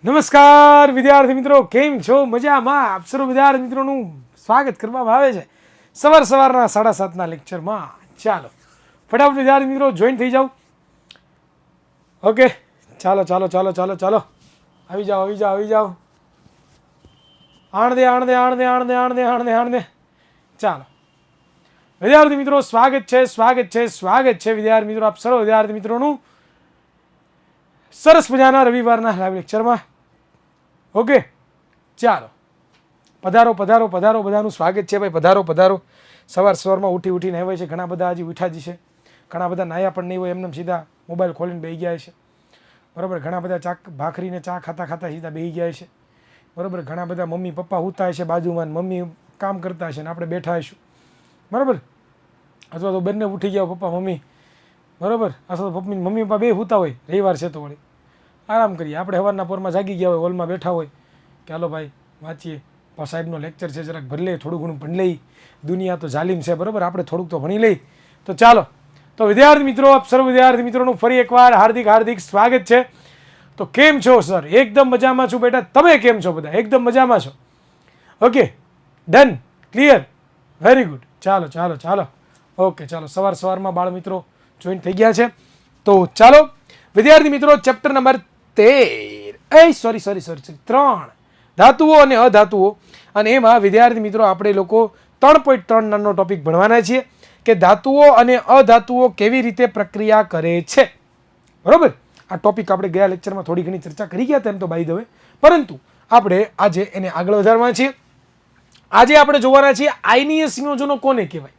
નમસ્કાર વિદ્યાર્થી મિત્રો, કેમ છો? મજામાં? આપ સર્વ વિદ્યાર્થી મિત્રોનું સ્વાગત કરવામાં આવે છે સવારના 7:30ના લેક્ચરમાં. ચાલો ફટાફટ વિદ્યાર્થી મિત્રો જોઈન થઈ જાઓ. ઓકે, ચાલો ચાલો ચાલો ચાલો ચાલો આવી જાઓ. આણ દે. ચાલો વિદ્યાર્થી મિત્રો, સ્વાગત છે વિદ્યાર્થી મિત્રો, આપ સર્વ વિદ્યાર્થી મિત્રોનું સરસ મજાના રવિવારના લાઈવ લેક્ચરમાં. ઓકે, ચાલો પધારો બધાનું સ્વાગત છે ભાઈ. પધારો. સવારમાં ઉઠીને આવ્યા છે. ઘણા બધા હજી ઉઠ્યા જ છે, ઘણા બધા નાયા પણ નહીં હોય, એમને સીધા મોબાઈલ ખોલીને બેસી ગયા છે. બરાબર, ઘણા બધા ભાખરીને ચા ખાતા સીધા બેસી ગયા છે. બરાબર, ઘણા બધા મમ્મી પપ્પા સૂતા હશે બાજુમાં, મમ્મી કામ કરતા હશે ને આપણે બેઠા હશું. બરાબર, અથવા તો બંને ઉઠી ગયા પપ્પા મમ્મી. બરાબર, અથવા તો મમ્મી પપ્પા બે સૂતા હોય, રવિવાર છે તો વળી આરામ કરીએ. આપણે સવારના પોરમાં જાગી ગયા હોય, હોલમાં બેઠા હોય કે હાલો ભાઈ વાંચીએ, સાહેબનો લેક્ચર છે, જરાક ભણી લઈએ, થોડું ઘણું ભણી લઈ. દુનિયા તો જાલિમ છે, બરાબર, આપણે થોડુંક તો ભણી લઈ. તો ચાલો, તો વિદ્યાર્થી મિત્રો, આપ સર્વ વિદ્યાર્થી મિત્રોનું ફરી એકવાર હાર્દિક સ્વાગત છે. તો કેમ છો સર? એકદમ મજામાં છું બેટા. તમે કેમ છો? બધા એકદમ મજામાં છો? Okay, done, clear, very good. ચાલો. ઓકે, ચાલો સવારમાં બાળ મિત્રો જોઈન થઈ ગયા છે. તો ચાલો વિદ્યાર્થી મિત્રો, ચેપ્ટર નંબર 3 ધાતુઓ અને અધાતુઓ. અને એમાં વિદ્યાર્થી મિત્રો આપણે લોકો 3.3 નાનો ટોપિક ભણવાના છીએ કે ધાતુઓ અને અધાતુઓ કેવી રીતે પ્રક્રિયા કરે છે. બરોબર, આ ટોપિક આપણે ગયા લેક્ચરમાં થોડી ઘણી ચર્ચા કરી ગયા તેમ તો બાય ધ વે, પરંતુ આપણે આજે એને આગળ વધારવાના છીએ. આજે આપણે જોવાના છીએ આયનીય સંયોજનો કોને કહેવાય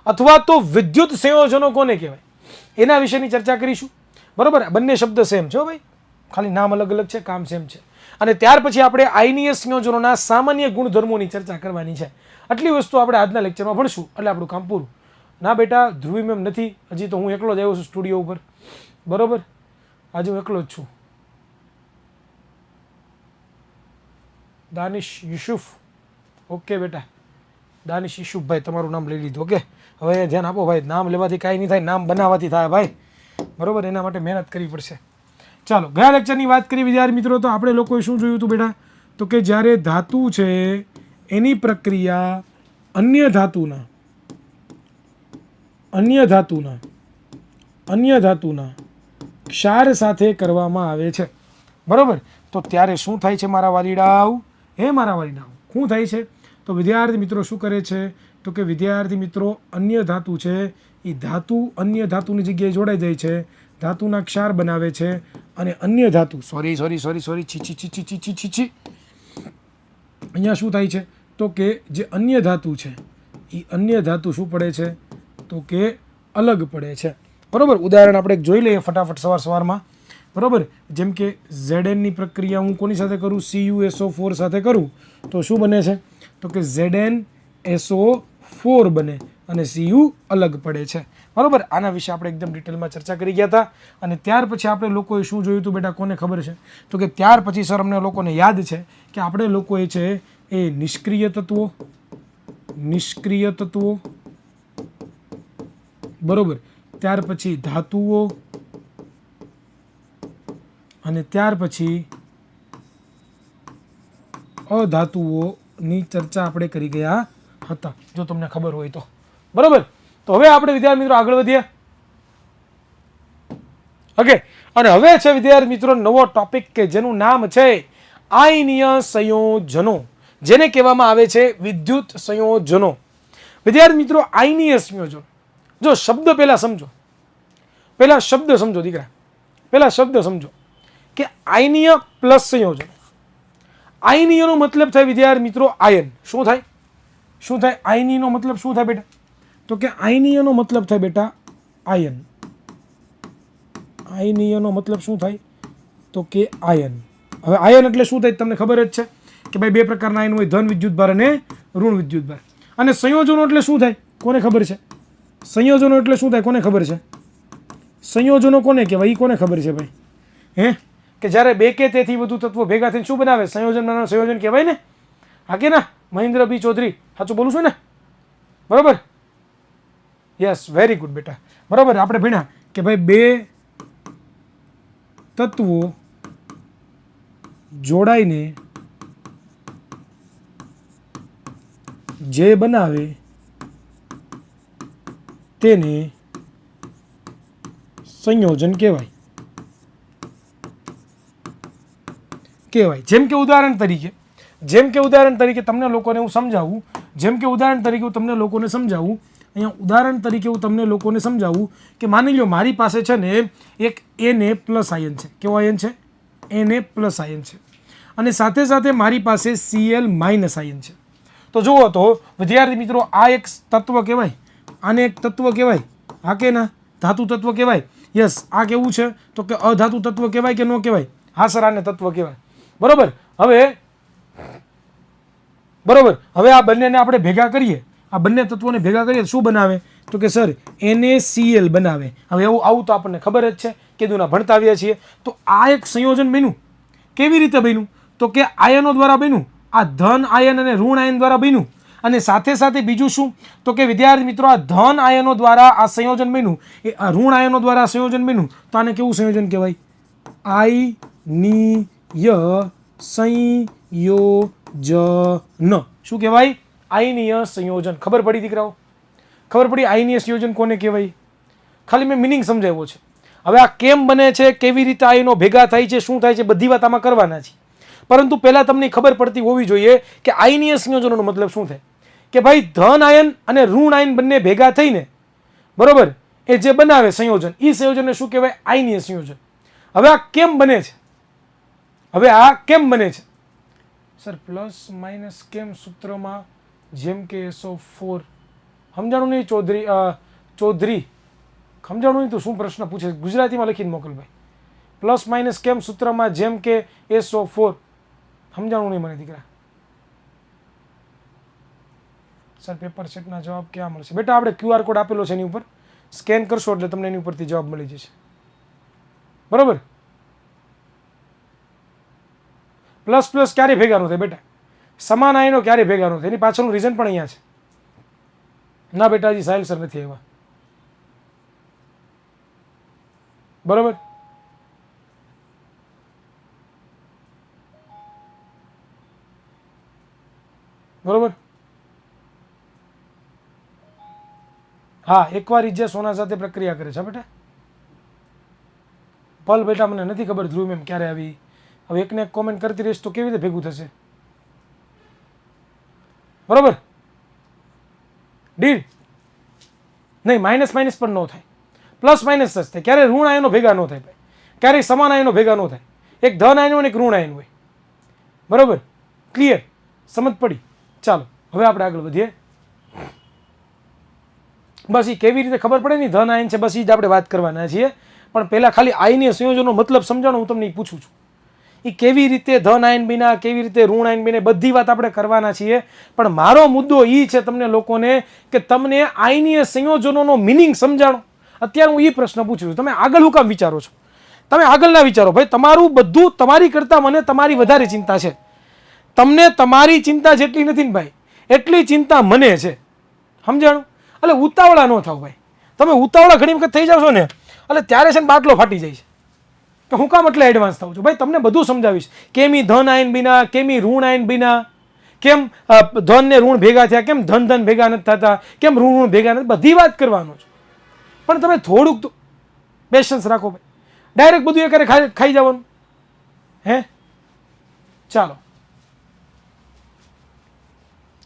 અથવા તો વિદ્યુત સંયોજનો કોને કહેવાય, એના વિશેની ચર્ચા કરીશું. બરોબર, બંને શબ્દ સેમ છે ભાઈ, ખાલી નામ અલગ અલગ છે, કામ સેમ છે. અને ત્યાર પછી આપણે આયનીય સંયોજનોના સામાન્ય ગુણધર્મોની ચર્ચા કરવાની છે. આટલી વસ્તુ આપણે આજના લેક્ચરમાં ભણશું એટલે આપણું કામ પૂરું. ના બેટા, ધ્રુવી મેમ નથી, હજી તો હું એકલો જ આવ્યો છું સ્ટુડિયો ઉપર. બરોબર, આજે હું એકલો જ છું. દાનિશ યુસુફ, ઓકે બેટા, દાનિશ યુસુફભાઈ તમારું નામ લઈ લીધું. ઓકે, હવે ધ્યાન આપો ભાઈ, નામ લેવાથી કાંઈ નહીં થાય, નામ બનાવવાથી થાય ભાઈ. બરોબર, એના માટે મહેનત કરવી પડશે. ચાલો, ગયા લેક્ચરની વાત કરી વિદ્યાર્થી મિત્રો, તો આપણે લોકોએ શું જોયું હતું બેટા? તો કે જ્યારે ધાતુ છે એની પ્રક્રિયા અન્ય ધાતુના ક્ષાર સાથે કરવામાં આવે છે. બરોબર, તો ત્યારે શું થાય છે મારા વાલીડાઓ? શું થાય છે? તો વિદ્યાર્થી મિત્રો શું કરે છે? તો કે વિદ્યાર્થી મિત્રો અન્ય ધાતુ છે એ ધાતુ અન્ય ધાતુની જગ્યાએ જોડાઈ જાય છે, ધાતુના ક્ષાર બનાવે છે. અને અન્ય ધાતુ સોરી છી અહીંયા શું થાય છે? તો કે જે અન્ય ધાતુ છે એ અન્ય ધાતુ શું પડે છે? તો કે અલગ પડે છે. બરોબર, ઉદાહરણ આપણે જોઈ લઈએ ફટાફટ સવારમાં. બરોબર, જેમ કે ZNની પ્રક્રિયા હું કોની સાથે કરું? CuSO4 સાથે કરું તો શું બને છે? તો કે ZnSO4 બને અને Cu અલગ પડે છે. બરોબર, આના વિશે આપણે એકદમ ડિટેલમાં ચર્ચા કરી ગયા હતા. અને ત્યાર પછી આપણે લોકોએ શું જોયું હતું બેટા? કોને ખબર છે? તો કે ત્યાર પછી સર અમને લોકોને યાદ છે કે આપણે લોકોએ છે એ નિષ્ક્રિય તત્વો, બરોબર, ત્યાર પછી ધાતુઓ અને ત્યાર પછી અધાતુઓની ચર્ચા આપણે કરી ગયા હતા, જો તમને ખબર હોય તો. બરોબર, તો હવે આપણે વિદ્યાર્થી મિત્રો આગળ વધીએ. ઓકે, અને હવે છે વિદ્યાર્થી મિત્રો નવો ટોપિક કે જેનું નામ છે આયનીય સંયોજનો, જેને કહેવામાં આવે છે વિદ્યુત સંયોજનો. વિદ્યાર્થી મિત્રો આયનીય સંયોજનો, જો શબ્દ પહેલા સમજો, શબ્દ સમજો દીકરા, શબ્દ સમજો કે આયનીય પ્લસ સંયોજન. આયનીયનો મતલબ થાય વિદ્યાર્થી મિત્રો આયન. શું થાય? આયનીનો મતલબ શું થાય બેટા? તો કે આયનીયનો મતલબ થાય બેટા આયન. આયનીયનો મતલબ શું થાય? તો કે આયન. હવે આયન એટલે શું થાય તમને ખબર જ છે કે ભાઈ બે પ્રકારના આયન હોય, ધન વિદ્યુતભાર અને ઋણ વિદ્યુતભાર. અને સંયોજનો એટલે શું થાય? કોને ખબર છે? સંયોજનો એટલે શું થાય? કોને ખબર છે? સંયોજનો કોને કહેવાય? એ કોને ખબર છે ભાઈ? કે જ્યારે બે કે તેથી વધુ તત્વો ભેગા થઈને શું બનાવે? સંયોજન કહેવાય ને? હા કે ના? મહેન્દ્ર બી ચૌધરી, સાચું બોલું છું ને? બરોબર, યસ, વેરી ગુડ બેટા. બરાબર, આપણે ભણ્યા કે ભાઈ બે તત્વો જોડાઈને જે બનાવે તેને સંયોજન કહેવાય. જેમ કે ઉદાહરણ તરીકે તમને લોકોને હું સમજાવું અહીંયા ઉદાહરણ તરીકે હું તમને લોકોને સમજાવું કે માની લો મારી પાસે છે ને એક Na પ્લસ આયન છે. કેવો આયન છે? Na પ્લસ આયન છે. અને સાથે સાથે મારી પાસે Cl માઇનસ આયન છે. તો જુઓ તો વિદ્યાર્થી મિત્રો, આ એક તત્વ કહેવાય, આને એક તત્વ કહેવાય. હા કે ના? ધાતુ તત્વ કહેવાય. યસ. આ કેવું છે તો કે અધાતુ તત્વ કહેવાય કે ન કહેવાય? હા સર, આને તત્વ કહેવાય. બરોબર. હવે આ બંનેને આપણે ભેગા કરીએ, આ બંને તત્વોને ભેગા કરીએ શું બનાવે? તો કે સર NaCl બનાવે. હવે આવું તો આપણને ખબર જ છે, કીધુંના ભણતા આવ્યા છીએ. તો આ એક સંયોજન બન્યું. કેવી રીતે બન્યું? તો કે આયનો દ્વારા બન્યું. આ ધન આયન અને ઋણ આયન દ્વારા બન્યું. અને સાથે સાથે બીજું શું? તો કે વિદ્યાર્થી મિત્રો, આ ધન આયનો દ્વારા આ સંયોજન બન્યું, એ ઋણ આયનો દ્વારા આ સંયોજન બન્યું. તો આને કેવું સંયોજન કહેવાય? આયનીય સંયોજન. શું કહેવાય? આયનીય સંયોજન. ખબર પડી દીકરાઓ? ખબર પડી આયનીય સંયોજન કોને કહેવાય? ખાલી મેં મિનિંગ સમજાવ્યો છે. હવે આ કેમ બને છે, કેવી રીતે આયનો ભેગા થાય છે, શું થાય છે, બધી વાત આમાં કરવાના છે. પરંતુ પહેલાં તમને ખબર પડતી હોવી જોઈએ કે આયનીય સંયોજનોનો મતલબ શું થાય. કે ભાઈ ધન આયન અને ઋણ આયન બંને ભેગા થઈને, બરોબર, એ જે બનાવે સંયોજન, એ સંયોજનને શું કહેવાય? આયનીય સંયોજન. હવે આ કેમ બને છે? સર પ્લસ માઇનસ કેમ સૂત્રમાં જેમ કે SO4 સમજાણું નહીં? ચૌધરી સમજાણું નહીં તો શું પ્રશ્ન પૂછે? ગુજરાતીમાં લખીને મોકલ ભાઈ. પ્લસ માઇનસ કેમ સૂત્રમાં જેમ કે SO4 સમજાણું નહીં મને દીકરા. સર પેપર સેટના જવાબ ક્યાં મળશે? બેટા આપણે QR કોડ આપેલો છે એની ઉપર સ્કેન કરશો એટલે તમને એની ઉપરથી જવાબ મળી જશે. બરોબર. પ્લસ પ્લસ ક્યારે ભેગા ન થાય બેટા? સમાન આયનો ક્યારે ભેગા ન થાય? એની પાછળનું રીઝન પણ અહીંયા છે. ના બેટા, હજી સાહેલ સર નથી આવ્યા. બરોબર. હા, એકવાર ઈજ્જા સોના સાથે પ્રક્રિયા કરે છે બેટા. પલ બેટા મને નથી ખબર ધ્રુવ મેમ ક્યારે આવી. હવે એકને એક કોમેન્ટ કરતી રહીશ તો કેવી રીતે ભેગું થશે? બરોબર. ડીલ નહીં, માઇનસ માઇનસ પણ ન થાય, પ્લસ માઇનસ જ થાય. ક્યારે ઋણ આયનો ભેગા ન થાય ભાઈ, ક્યારેય સમાન આયનો ભેગા ન થાય. એક ધન આયન અને એક ઋણ આયન હોય. બરોબર. ક્લિયર? સમજ પડી? ચાલો હવે આપણે આગળ વધીએ. બસ એ કેવી રીતે ખબર પડે ને ધન આયન છે, બસ એ જ આપણે વાત કરવાના છીએ. પણ પહેલાં ખાલી આયનીય સંયોજનનો મતલબ સમજાણો હું તમને પૂછું છું. એ કેવી રીતે ધન આયન બન્યા, કેવી રીતે ઋણ આયન બને, બધી વાત આપણે કરવાના છીએ. પણ મારો મુદ્દો એ છે તમને લોકોને કે તમને આયનીય સંયોજનોનો મિનિંગ સમજાણો. અત્યારે હું એ પ્રશ્ન પૂછું છું, તમે આગળ હું કામ વિચારો છો? તમે આગળ ના વિચારો ભાઈ. તમારું બધું તમારી કરતાં મને તમારી વધારે ચિંતા છે. તમને તમારી ચિંતા જેટલી નથી ને ભાઈ, એટલી ચિંતા મને છે. સમજાણું? એટલે ઉતાવળા ન થાવ ભાઈ. તમે ઉતાવળા ઘણી વખત થઈ જાવ છો ને એટલે ત્યારે છે ને બાટલો ફાટી જાય છે કે હું કામ એટલે એડવાન્સ થાઉં છું. ભાઈ તમને બધું સમજાવીશ. કેમ ઈ ધન આયન બિના, કેમ ઈ ઋણ આયન બિના, કેમ ધન ને ઋણ ભેગા થયા, કેમ ધન ધન ભેગા નથી થતા, કેમ ઋણ ઋણ ભેગા નથી, બધી વાત કરવાનો છે. પણ તમે થોડુંક તો પેશન્સ રાખો ભાઈ. ડાયરેક્ટ બધું એ ખાઈ જવાનું હે? ચાલો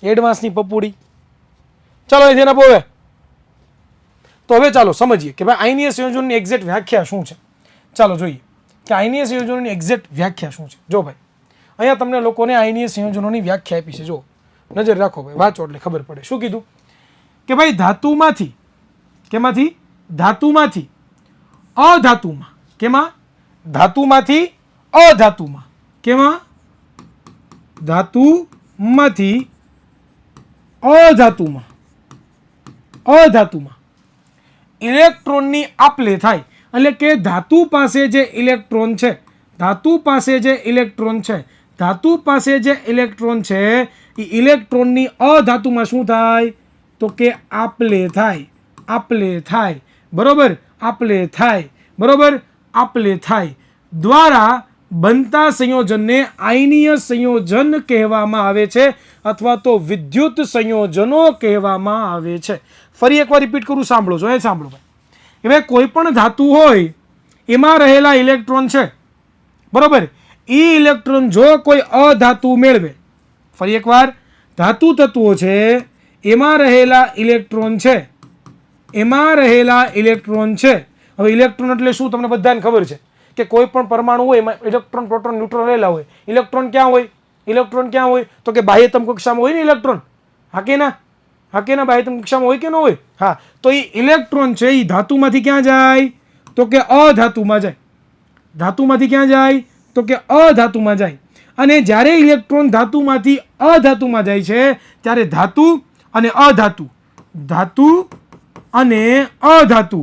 એડવાન્સની પપુડી. ચાલો એ જેના બોવે. તો હવે ચાલો સમજીએ કે ભાઈ આયનીય સંયોજનની એક્ઝેક્ટ વ્યાખ્યા શું છે. ચાલો જોઈએ કે આયનીય સંયોજનોની એક્ઝેક્ટ વ્યાખ્યા શું છે. જો ભાઈ અહીંયા તમને લોકોને આયનીય સંયોજનોની વ્યાખ્યા આપી છે. જો નજર રાખો ભાઈ, વાંચો એટલે ખબર પડે. શું કીધું? કે ભાઈ ધાતુમાંથી, કેમાંથી? ધાતુમાંથી અધાતુમાં. કેમાં? ધાતુમાંથી અધાતુમાં. કેમાં? ધાતુમાંથી અધાતુમાં. અધાતુમાં ઇલેક્ટ્રોનની આપલે થાય. એટલે કે ધાતુ પાસે જે ઇલેક્ટ્રોન છે, ધાતુ પાસે જે ઇલેક્ટ્રોન છે, ધાતુ પાસે જે ઇલેક્ટ્રોન છે એ ઇલેક્ટ્રોનની અધાતુમાં શું થાય? તો કે આપલે થાય. આપલે થાય. બરોબર? આપલે થાય. બરોબર? આપલે થાય દ્વારા બનતા સંયોજનને આયનીય સંયોજન કહેવામાં આવે છે અથવા તો વિદ્યુત સંયોજનો કહેવામાં આવે છે. ફરી એકવાર રિપીટ કરું, સાંભળો છો, એ સાંભળો ભાઈ. હવે કોઈ પણ ધાતુ હોય એમાં રહેલા ઇલેક્ટ્રોન છે, બરોબર, એ ઇલેક્ટ્રોન જો કોઈ અધાતુ મેળવે, ફરી એકવાર, ધાતુ તત્વો છે એમાં રહેલા ઇલેક્ટ્રોન છે, એમાં રહેલા ઇલેક્ટ્રોન છે. હવે ઇલેક્ટ્રોન એટલે શું તમને બધાને ખબર છે કે કોઈ પણ પરમાણુ હોય એમાં ઇલેક્ટ્રોન પ્રોટોન ન્યુટ્રોન રહેલા હોય. ઇલેક્ટ્રોન ક્યાં હોય? ઇલેક્ટ્રોન ક્યાં હોય? તો કે બાહ્યતમ કક્ષામાં હોય ને ઇલેક્ટ્રોન. હા કે ના બાહ્યતમ કક્ષામાં હોય કે ન હોય? હા. તો એ ઇલેક્ટ્રોન છે એ ધાતુમાંથી ક્યાં જાય? તો કે અધાતુમાં જાય. ધાતુમાંથી ક્યાં જાય? તો કે અધાતુમાં જાય. અને જ્યારે ઇલેક્ટ્રોન ધાતુમાંથી અધાતુમાં જાય છે ત્યારે ધાતુ અને અધાતુ, ધાતુ અને અધાતુ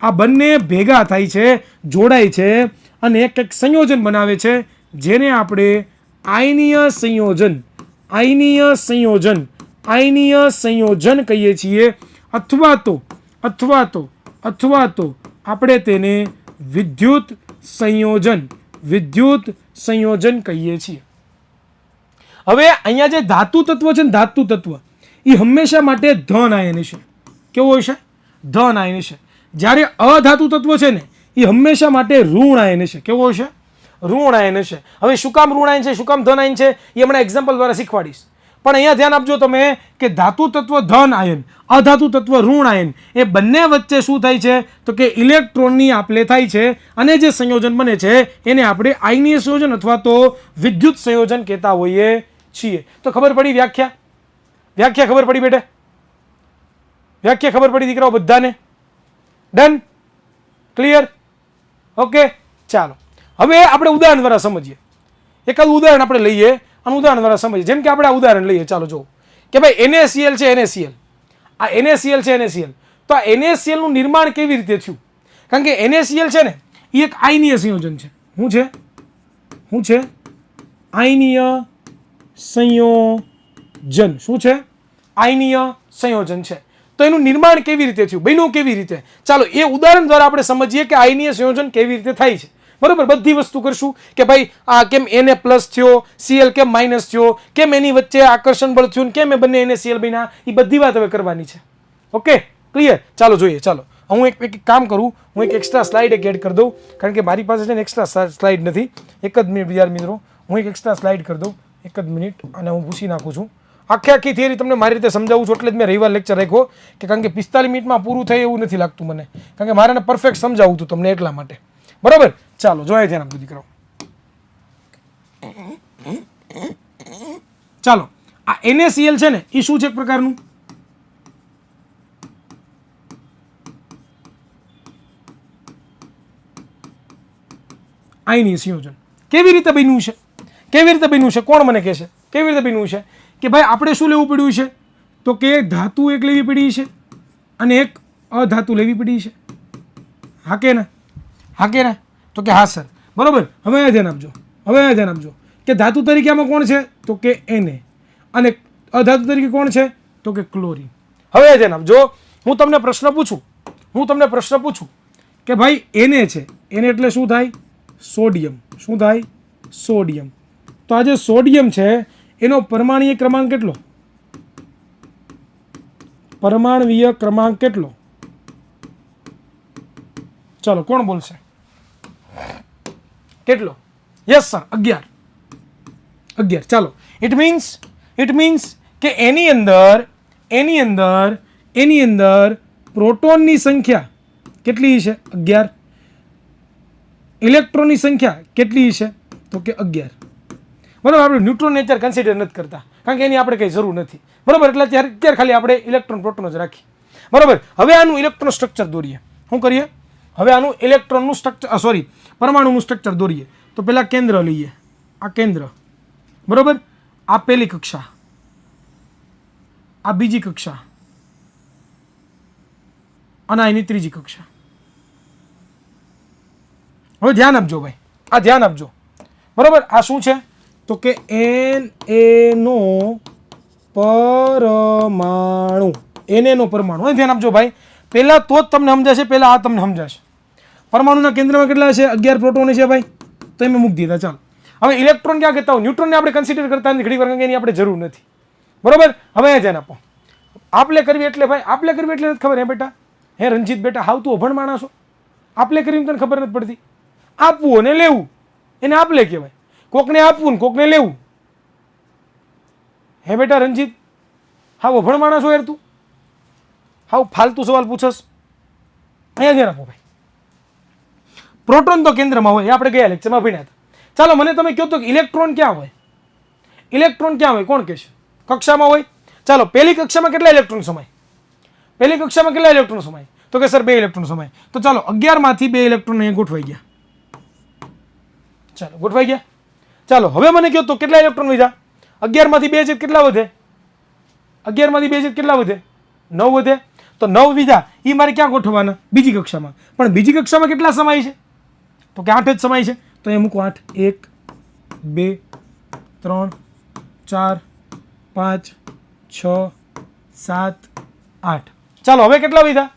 આ બંને ભેગા થાય છે, જોડાય છે અને એક સંયોજન બનાવે છે જેને આપણે આયનીય સંયોજન, આયનીય સંયોજન, આયનીય સંયોજન કહીએ છીએ. અથવા તો આપણે તેને વિદ્યુત સંયોજન, વિદ્યુત સંયોજન કહીએ છીએ. હવે અહીંયા જે ધાતુ તત્વ છે ને, ધાતુ તત્વ એ હંમેશા માટે ધન આયન છે. કેવો હશે? ધન આયન છે. જ્યારે અધાતુ તત્વ છે ને એ હંમેશા માટે ઋણ આયન છે. કેવો હશે? ઋણ આયન છે. હવે શું કામ ઋણ આયન છે, શું કામ ધન આયન છે, એ હમણાં એક્ઝામ્પલ દ્વારા શીખવાડીશ. પણ અહીંયા ધ્યાન આપજો તમે કે ધાતુ તત્વ ધન આયન, અધાતુ તત્વ ઋણ આયન, એ બંને વચ્ચે શું થાય છે તો કે ઇલેક્ટ્રોનની આપલે થાય છે અને જે સંયોજન બને છે એને આપણે આયનીય સંયોજન અથવા તો વિદ્યુત સંયોજન કહેતા હોઈએ છીએ. તો ખબર પડી વ્યાખ્યા? વ્યાખ્યા ખબર પડી બેટા? વ્યાખ્યા ખબર પડી દીકરાઓ બધાને? ડન? ક્લિયર? ઓકે, ચાલો હવે આપણે ઉદાહરણ દ્વારા સમજીએ. એકાદ ઉદાહરણ આપણે લઈએ અને ઉદાહરણ દ્વારા સમજીએ. જેમ કે આપણે આ ઉદાહરણ લઈએ, ચાલો જો કે ભાઈ NaCl છે, NaCl, આ NaCl છે, NaCl. તો આ NaCl નું નિર્માણ કેવી રીતે થયું? કારણ કે NaCl છે ને એ એક આયનીય સંયોજન છે. શું છે? આયનીય સંયોજન. શું છે? આયનીય સંયોજન છે. તો એનું નિર્માણ કેવી રીતે થયું, બન્યું કેવી રીતે? ચાલો એ ઉદાહરણ દ્વારા આપણે સમજીએ કે આયનીય સંયોજન કેવી રીતે થાય છે. બરોબર, બધી વસ્તુ કરશું કે ભાઈ આ કેમ Na પ્લસ થયો, Cl કેમ માઇનસ થયો, કેમ એની વચ્ચે આકર્ષણ બળ થયું, કેમ એ બંને NaCl બન્યા, એ બધી વાત હવે કરવાની છે. Okay, clear? ચાલો જોઈએ. ચાલો હું એક કામ કરું, હું એક એક્સ્ટ્રા સ્લાઇડ એડ કરી દઉં, કારણ કે મારી પાસે છે ને એક્સ્ટ્રા સ્લાઇડ નથી. એક જ મિનિટ વિદ્યાર્થી મિત્રો, હું એક એક્સ્ટ્રા સ્લાઇડ કરી દઉં, એક જ મિનિટ, અને હું ભૂસી નાખું છું. આખી થિયરી તમને મારી રીતે સમજાવું છું એટલે જ મેં રવિવાર લેક્ચર રાખ્યો કે કારણ કે 45 મિનિટમાં પૂરું થાય એવું નથી લાગતું મને, કારણ કે મારે પરફેક્ટ સમજાવવું હતું તમને એટલા માટે. બરોબર, ચાલો જોઈએ ધ્યાન આપજો દીકરાઓ. ચાલો આ NaCl છે ને એ શું છે? એક પ્રકારનું આયનીય સંયોજન. કેવી રીતે બન્યું છે? કેવી રીતે બન્યું છે? કોણ મને કહેશે કેવી રીતે બન્યું છે? કે ભાઈ આપણે શું લેવું પડ્યું છે તો કે ધાતુ એક લેવી પડી છે અને એક અધાતુ લેવી પડી છે. હા કે ના? હા કે ના? તો કે હા સર. બરોબર. હવે ધ્યાન આપજો કે ધાતુ તરીકે આમાં કોણ છે તો કે Na અને અધાતુ તરીકે કોણ છે તો કે ક્લોરીન. હવે ધ્યાન આપજો, હું તમને પ્રશ્ન પૂછું કે ભાઈ Na છે, Na એટલે શું થાય? સોડિયમ. શું થાય? સોડિયમ. તો આ જે સોડિયમ છે એનો પરમાણ્વીય ક્રમાંક કેટલો? પરમાણ્વીય ક્રમાંક કેટલો? ચાલો કોણ બોલશે? કેટલો? Yes sir, 11. ચાલો ઇટ મીન્સ કે એની અંદર પ્રોટોનની સંખ્યા કેટલી છે? 11. ઇલેક્ટ્રોનની સંખ્યા કેટલી છે તો કે 11. બરાબર. આપણે ન્યુટ્રોન અત્યારે કન્સિડર નથી કરતા કારણ કે એની આપણે કંઈ જરૂર નથી. બરાબર, એટલે અત્યારે ખાલી આપણે ઇલેક્ટ્રોન પ્રોટોન જ રાખીએ. બરાબર. હવે આનું ઇલેક્ટ્રોન સ્ટ્રક્ચર દોરીએ. શું કરીએ? હવે આનું ઇલેક્ટ્રોનનું સ્ટ્રક્ચર પરમાણુનું સ્ટ્રક્ચર દોરીએ. તો પહેલાં કેન્દ્ર લઈએ. આ કેન્દ્ર, બરાબર, આ પહેલી કક્ષા, આ બીજી કક્ષા અને એની ત્રીજી કક્ષા. હવે ધ્યાન આપજો ભાઈ, આ ધ્યાન આપજો. બરાબર, આ શું છે તો કે Na નો પરમાણુ. Na નો પરમાણુ. હવે ધ્યાન આપજો ભાઈ, પહેલા તો જ તમને સમજાશે, પહેલા આ તમને સમજાશે. પરમાણુના કેન્દ્રમાં કેટલા છે? 11 પ્રોટોન છે ભાઈ. તો એમ મૂકી દીધા. ચાલો હવે ઇલેક્ટ્રોન ક્યાં કહેતા હોય, ન્યુટ્રોનને આપણે કન્સિડર કરતા નથી ઘણી વાર, એની આપણે જરૂર નથી. બરોબર, હવે અહીંયા ધ્યાન આપો. આપલે કરવી એટલે ભાઈ, આપલે કરવી એટલે નથી ખબર હે બેટા, હે રંજીત બેટા, હાવ તું અભણ માણસ છો. આપલે કરવી તને ખબર નથી પડતી. આપવું અને લેવું એને આપલે કહેવાય. કોકને આપવું ને કોકને લેવું. હે બેટા રંજીત, હાવ અભણ માણસ છો યાર તું, હાવ ફાલતુ સવાલ પૂછસ. અહીંયા ધ્યાન આપો ભાઈ. પ્રોટોન તો કેન્દ્રમાં હોય, એ આપણે ગયા લેક્ચરમાં ભણ્યા હતા. ચાલો મને તમે કહો તો ઇલેક્ટ્રોન ક્યાં હોય, ઇલેક્ટ્રોન ક્યાં હોય, કોણ કહેશે? કક્ષામાં હોય. ચાલો પહેલી કક્ષામાં કેટલા ઇલેક્ટ્રોન સમાય, પહેલી કક્ષામાં કેટલા ઇલેક્ટ્રોન સમાય? તો કે સર 2 ઇલેક્ટ્રોન સમાય. તો ચાલો 11 માંથી 2 ઇલેક્ટ્રોન અહીંયા ગોઠવાઈ ગયા. ચાલો ગોઠવાઈ ગયા. ચાલો હવે મને કહો તો કેટલા ઇલેક્ટ્રોન વધ્યા? 11 માંથી 2 છે કેટલા વધે? 11 માંથી 2 છે કેટલા વધે? 9 વધે. તો 9 બીજા એ મારે ક્યાં ગોઠવવાના? બીજી કક્ષામાં. પણ બીજી કક્ષામાં કેટલા સમાય છે? તો કે 8 જ સમાય છે. તો અહીંયા મૂકો 8. 1 2 3 4 5 6 7 8. ચાલો હવે કેટલા વધ્યા?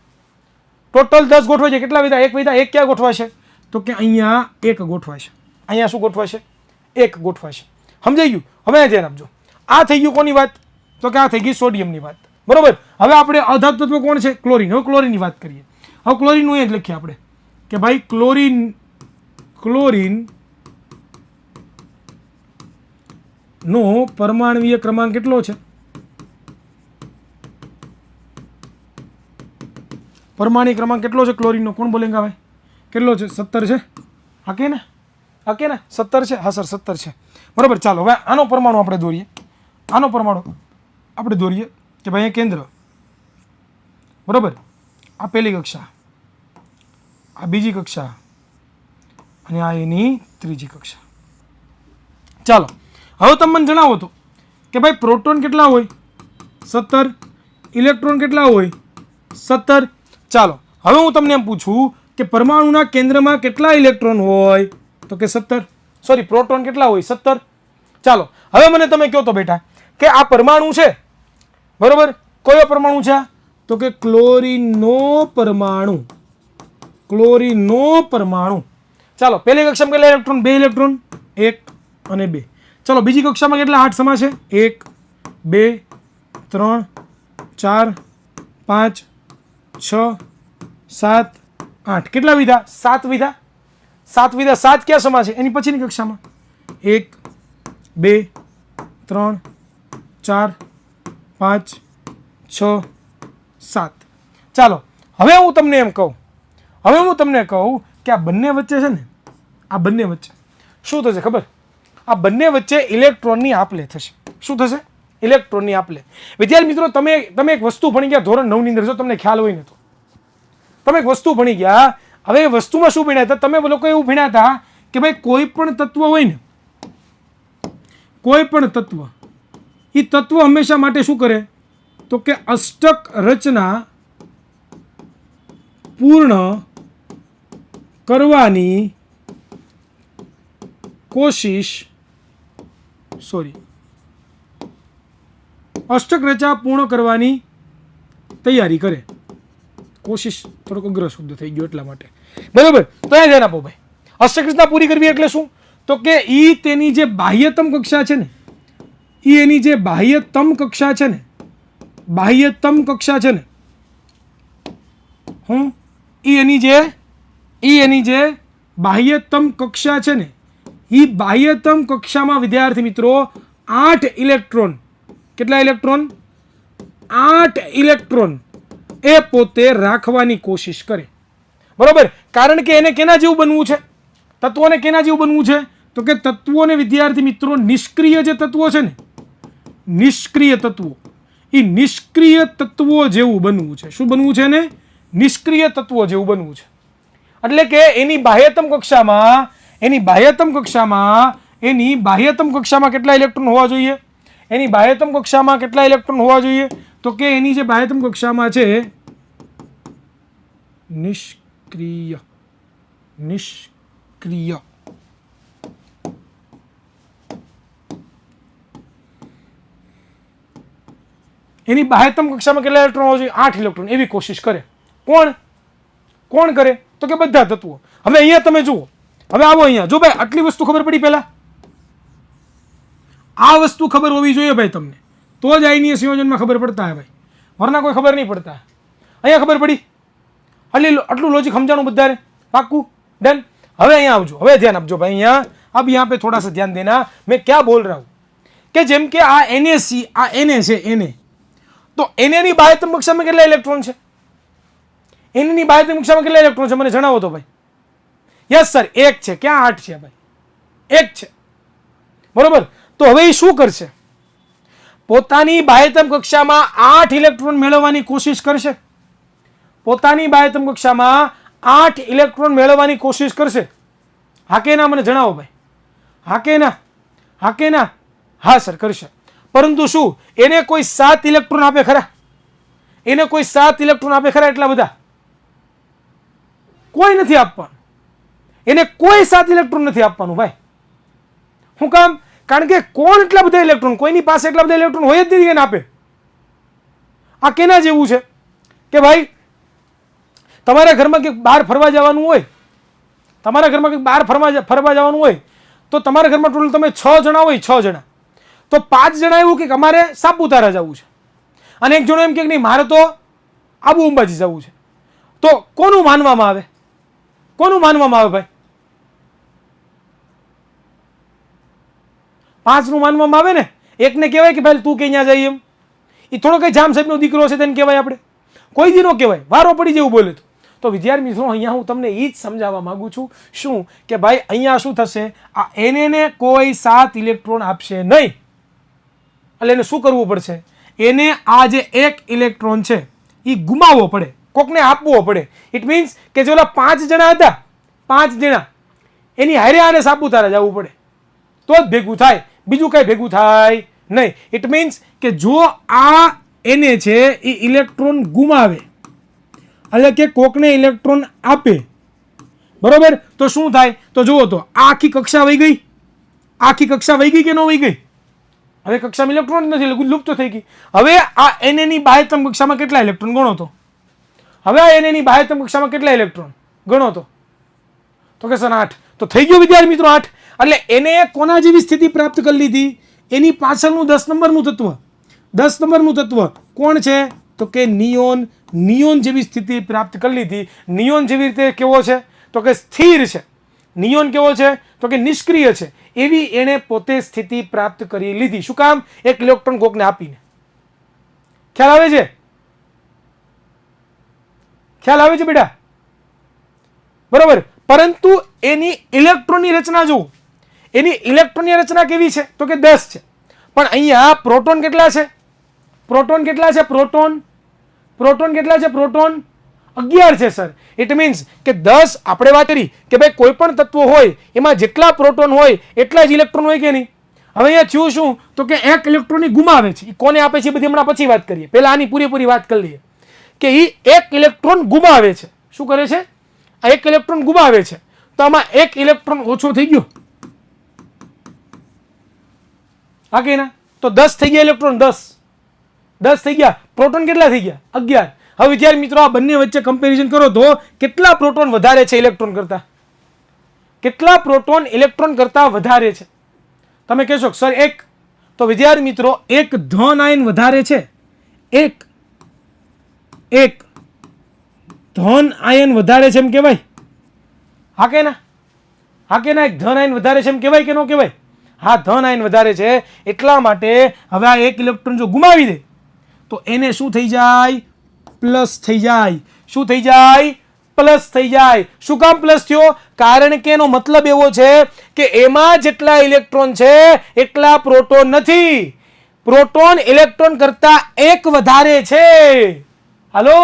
ટોટલ 10 ગોઠવાય છે. કેટલા વધ્યા? 1 વધ્યા. 1 ક્યાં ગોઠવાશે? તો કે અહીંયા 1 ગોઠવાશે. અહીંયા શું ગોઠવાશે? 1 ગોઠવાશે. સમજાઈ ગયું? હવે ધ્યાન આપજો. આ થઈ ગયું કોની વાત? તો કે આ થઈ ગઈ સોડિયમની વાત. બરોબર. હવે આપણે અધાતુ તત્વ કોણ છે? ક્લોરીન. હવે ક્લોરીનની વાત કરીએ. હવે ક્લોરીનનું એ જ લખીએ આપણે કે ભાઈ ક્લોરીન નો પરમાણુય ક્રમાંક કેટલો છે? પરમાણુ ક્રમાંક કેટલો છે ક્લોરીનનો? કોણ બોલેંગા ભાઈ? કેટલો છે? 17 છે. હકે ને? હકે ને? 17 છે. હા સર 17 છે. બરાબર. ચાલો હવે આનો પરમાણુ આપણે દોરીએ. આનો પરમાણુ આપણે દોરીએ કે ભાઈ કેન્દ્ર. બરાબર. આ પહેલી કક્ષા, આ બીજી કક્ષા અને આ એની ત્રીજી કક્ષા. ચાલો હવે તમે મને જણાવો તો કે ભાઈ પ્રોટોન કેટલા હોય? 17. ઇલેક્ટ્રોન કેટલા હોય? 17. ચાલો હવે હું તમને એમ પૂછું કે પરમાણુના કેન્દ્રમાં કેટલા ઇલેક્ટ્રોન હોય? તો કે 17. સોરી, પ્રોટોન કેટલા હોય? 17. ચાલો હવે મને તમે કહો તો બેટા કે આ પરમાણુ છે, બરોબર, કયો પરમાણુ છે? તો કે ક્લોરીનનો પરમાણુ. ક્લોરીનનો પરમાણુ. ચાલો પહેલી કક્ષામાં કેટલા ઇલેક્ટ્રોન? 2 ઇલેક્ટ્રોન. 1 અને 2. ચાલો બીજી કક્ષામાં કેટલા 8 સમાશે? 1 2 3 4 5 6 7 8. કેટલા વિધા? 7 વિધા. 7 વિધા. 7 ક્યાં સમાશે? એની પછીની કક્ષામાં. 1 2 3 4 5 6 7. ચાલો હવે હું તમને એમ કહું, હવે હું તમને કહું કે આ બંને વચ્ચે છે ને, આ બંને વચ્ચે શું થશે ખબર? આ બંને વચ્ચે ઇલેક્ટ્રોનની આપલે થશે. શું થશે? ઇલેક્ટ્રોનની આપલે. વિદ્યાર્થી મિત્રો તમે એક વસ્તુ ભણી ગયા ધોરણ 9 ની અંદર, જો તમને ખ્યાલ હોય ને તો તમે એક વસ્તુ ભણી ગયા. હવે એ વસ્તુમાં શું ભણ્યા હતા તમે? લોકો એવું ભણ્યા હતા કે ભાઈ કોઈ પણ તત્વ હોય ને, કોઈ પણ તત્વ, એ તત્વ હંમેશા માટે શું કરે? તો કે અષ્ટક રચના પૂર્ણ કરવાની કોશિશ, અષ્ટક રચના પૂર્ણ કરવાની તૈયારી કરે. કોશિશ થોડોક અઘરો શબ્દ થઈ ગયો એટલા માટે. બરાબર. તો અહીંયા ધ્યાન આપો ભાઈ. અષ્ટક રચના પૂરી કરવી એટલે શું? તો કે ઈ તેની જે બાહ્યતમ કક્ષા છે ને, ઈ એની જે બાહ્યતમ કક્ષા છે ને, બાહ્યતમ કક્ષા છે ને, ઈ એની જે બાહ્યતમ કક્ષા છે ને, ઈ બાહ્યતમ કક્ષામાં વિદ્યાર્થી મિત્રો 8 ઇલેક્ટ્રોન. કેટલા ઇલેક્ટ્રોન? 8 ઇલેક્ટ્રોન એ પોતે રાખવાની કોશિશ કરે. બરોબર. કારણ કે એને કેના જેવું બનવું છે? તત્વોને કેના જેવું બનવું છે? તો કે તત્વોને વિદ્યાર્થી મિત્રો નિષ્ક્રિય જે તત્વો છે ને, નિષ્ક્રિય તત્વો, એ નિષ્ક્રિય તત્વો જેવું બનવું છે. શું બનવું છે એને? નિષ્ક્રિય તત્વો જેવું બનવું છે. એટલે કે એની બાહ્યતમ કક્ષામાં કેટલા ઇલેક્ટ્રોન હોવા જોઈએ? એની બાહ્યતમ કક્ષામાં કેટલા ઇલેક્ટ્રોન હોવા જોઈએ? તો કે એની જે બાહ્યતમ કક્ષામાં છે નિષ્ક્રિય એની બાહ્યતમ કક્ષામાં કેટલા ઇલેક્ટ્રોન હોવા જોઈએ? 8 ઇલેક્ટ્રોન. એવી કોશિશ કરે. કોણ કરે? તો કે બધા તત્વો. હવે અહીંયા તમે જુઓ હવે આવો અહીંયા, જો ભાઈ આટલી વસ્તુ ખબર પડી પહેલા, આ વસ્તુ ખબર હોવી જોઈએ ભાઈ તમને, તો જ આઈનીય સંયોજનમાં ખબર પડતા હોય ભાઈ, વરના કોઈ ખબર નહીં પડતા. અહીંયા ખબર પડી, આટલું લોજિક સમજાણું બધાને, પાક્કું, डन. હવે અહીંયા આવજો, હવે ધ્યાન આપજો ભાई, અહીંયા अब यहाँ पे थोड़ा सा ध्यान देना, मैं क्या बोल रहा हूँ कि જેમ કે આ NaC, આ Na છે, Na, તો Na ની બાહ્યતમ કક્ષામાં કેટલા ઇલેક્ટ્રોન છે? Na ની બાહ્યતમ કક્ષામાં કેટલા ઇલેક્ટ્રોન છે મને જણાવો તો ભાઈ. યસ સર, 1 છે. ક્યાં 8 છે ભાઈ? 1 છે, બરોબર. તો હવે એ શું કરશે? પોતાની બાહ્યતમ કક્ષામાં 8 ઇલેક્ટ્રોન મેળવવાની કોશિશ કરશે. પોતાની બાહ્યતમ કક્ષામાં 8 ઇલેક્ટ્રોન મેળવવાની કોશિશ કરશે. હા કે ના મને જણાવો ભાઈ, હા કે ના? હા કે ના? હા સર, કરશે. પરંતુ શું એને કોઈ 7 ઇલેક્ટ્રોન આપે ખરા? એને કોઈ 7 ઇલેક્ટ્રોન આપે ખરા? એટલા બધા કોઈ નથી આપવાનું. એને કોઈ 7 ઇલેક્ટ્રોન નથી આપવાનું ભાઈ. શું કામ? કારણ કે કોણ એટલા બધા ઇલેક્ટ્રોન, કોઈની પાસે એટલા બધા ઇલેક્ટ્રોન હોય જ નથી એને આપે. આ કેના જેવું છે કે ભાઈ તમારા ઘરમાં કંઈક બહાર ફરવા જવાનું હોય, તમારા ઘરમાં કંઈક બહાર ફરવા જવાનું હોય, તો તમારા ઘરમાં ટોટલ તમે 6 જણા હોય, 6 જણા, તો 5 જણા એવું કે અમારે સાપુતારા જવું છે, અને એક જણો એમ કે નહીં મારે તો આબુ અંબાજી જવું છે. તો કોનું માનવામાં આવે? કોનું માનવામાં આવે ભાઈ? 5 નું માનવામાં આવે ને. એકને કહેવાય કે ભાઈ તું કે અહીંયા જઈએ, એમ એ થોડો કઈ જામ સાહેબનો દીકરો છે તેને કહેવાય આપણે, કોઈ દી નો કહેવાય, વારો પડી જેવું બોલે તો વિદ્યાર્થી મિત્રો અહીંયા હું તમને એ જ સમજાવવા માંગુ છું, શું કે ભાઈ અહીંયા શું થશે, આ એને કોઈ 7 ઇલેક્ટ્રોન આપશે નહીં. એટલે એને શું કરવું પડશે? એને આ જે 1 ઇલેક્ટ્રોન છે એ ગુમાવવો પડે, કોકને આપવો પડે. ઇટ મીન્સ કે જે ઓલા 5 જણા હતા, 5 જણા એની હારે આને સાપુતારા જવું પડે તો જ ભેગું થાય, બીજું કઈ ભેગું થાય નહીં. ઇટ મીન્સ કે જો આ એને છે એ ઇલેક્ટ્રોન ગુમાવે, એટલે કે કોકને ઇલેક્ટ્રોન આપે, બરોબર, તો શું થાય? તો જુઓ તો આ આખી કક્ષા વહી ગઈ, આખી કક્ષા વહી ગઈ કે ન વહી ગઈ? હવે કક્ષામાં ઇલેક્ટ્રોન નથી, લુપ્ત થઈ ગઈ. હવે આ Na ની બાહ્યતમ કક્ષામાં કેટલા ઇલેક્ટ્રોન ગણો તો? હવે આ Na ની બાહ્યતમ કક્ષામાં કેટલા ઇલેક્ટ્રોન ગણો તો કે સર 8. તો થઈ ગયો વિદ્યાર્થી મિત્રો 8. એટલે એને કોના જેવી સ્થિતિ પ્રાપ્ત કરી લીધી? એની પાછળનું 10 નંબરનું તત્વ, 10 નંબરનું તત્વ કોણ છે? તો કે નિયોન. નિયોન જેવી સ્થિતિ પ્રાપ્ત કરી લીધી. નિયોન જેવી રીતે કેવો છે? તો કે સ્થિર છે. નિયોન કેવો છે? તો કે નિષ્ક્રિય છે. એવી એને પોતે સ્થિતિ પ્રાપ્ત કરી લીધી. શું કામ? 1 ઇલેક્ટ્રોન કોકને આપીને. ખ્યાલ આવે છે? ખ્યાલ આવે છે બેટા? બરોબર. પરંતુ એની ઇલેક્ટ્રોનની રચના જુઓ, એની ઇલેક્ટ્રોનની રચના કેવી છે? તો કે 10 છે. પણ અહીંયા પ્રોટોન કેટલા છે? પ્રોટોન કેટલા છે? પ્રોટોન કેટલા છે? પ્રોટોન 11 છે સર. ઇટ મીન્સ કે 10 આપણે વાત કરી કે ભાઈ કોઈ પણ તત્વ હોય એમાં જેટલા પ્રોટોન હોય એટલા જ ઇલેક્ટ્રોન હોય કે નહીં. હવે અહીંયા થયું શું? તો કે 1 ઇલેક્ટ્રોન ગુમાવે છે. એ કોને આપે છે બધી હમણાં પછી વાત કરીએ, પહેલા આની પૂરેપૂરી વાત કરી લઈએ કે એ 1 ઇલેક્ટ્રોન ગુમાવે છે. શું કરે છે? આ 1 ઇલેક્ટ્રોન ગુમાવે છે. તો આમાં 1 ઇલેક્ટ્રોન ઓછો થઈ ગયો, હા કે ના? તો 10 થઈ ગયા ઇલેક્ટ્રોન, 10 થઈ ગયા. પ્રોટોન કેટલા થઈ ગયા? 11. હવે વિદ્યાર્થી મિત્રો આ બંને વચ્ચે કમ્પેરિઝન કરો તો કેટલા પ્રોટોન વધારે છે ઇલેક્ટ્રોન કરતા? કેટલા પ્રોટોન ઇલેક્ટ્રોન કરતા વધારે છે? તમે કહેશો સર 1. તો વિદ્યાર્થી મિત્રો 1 ધન આયન વધારે છે, 1 ધન આયન વધારે છે એમ કહેવાય, હા કે ના? હા કે ના? 1 ધન આયન વધારે છે એમ કહેવાય કે ન કહેવાય? હા, ધન આયન વધારે છે. એટલા માટે હવે આ 1 ઇલેક્ટ્રોન જો ગુમાવી દે તો એને શું થઈ જાય? પ્લસ થઈ જાય. શું થઈ જાય? પ્લસ થઈ જાય. શું કામ પ્લસ થયો? કારણ કે એનો મતલબ એવો છે કે એમાં જેટલા ઇલેક્ટ્રોન છે એટલા પ્રોટોન નથી. પ્રોટોન ઇલેક્ટ્રોન કરતા 1 વધારે છે. હાલો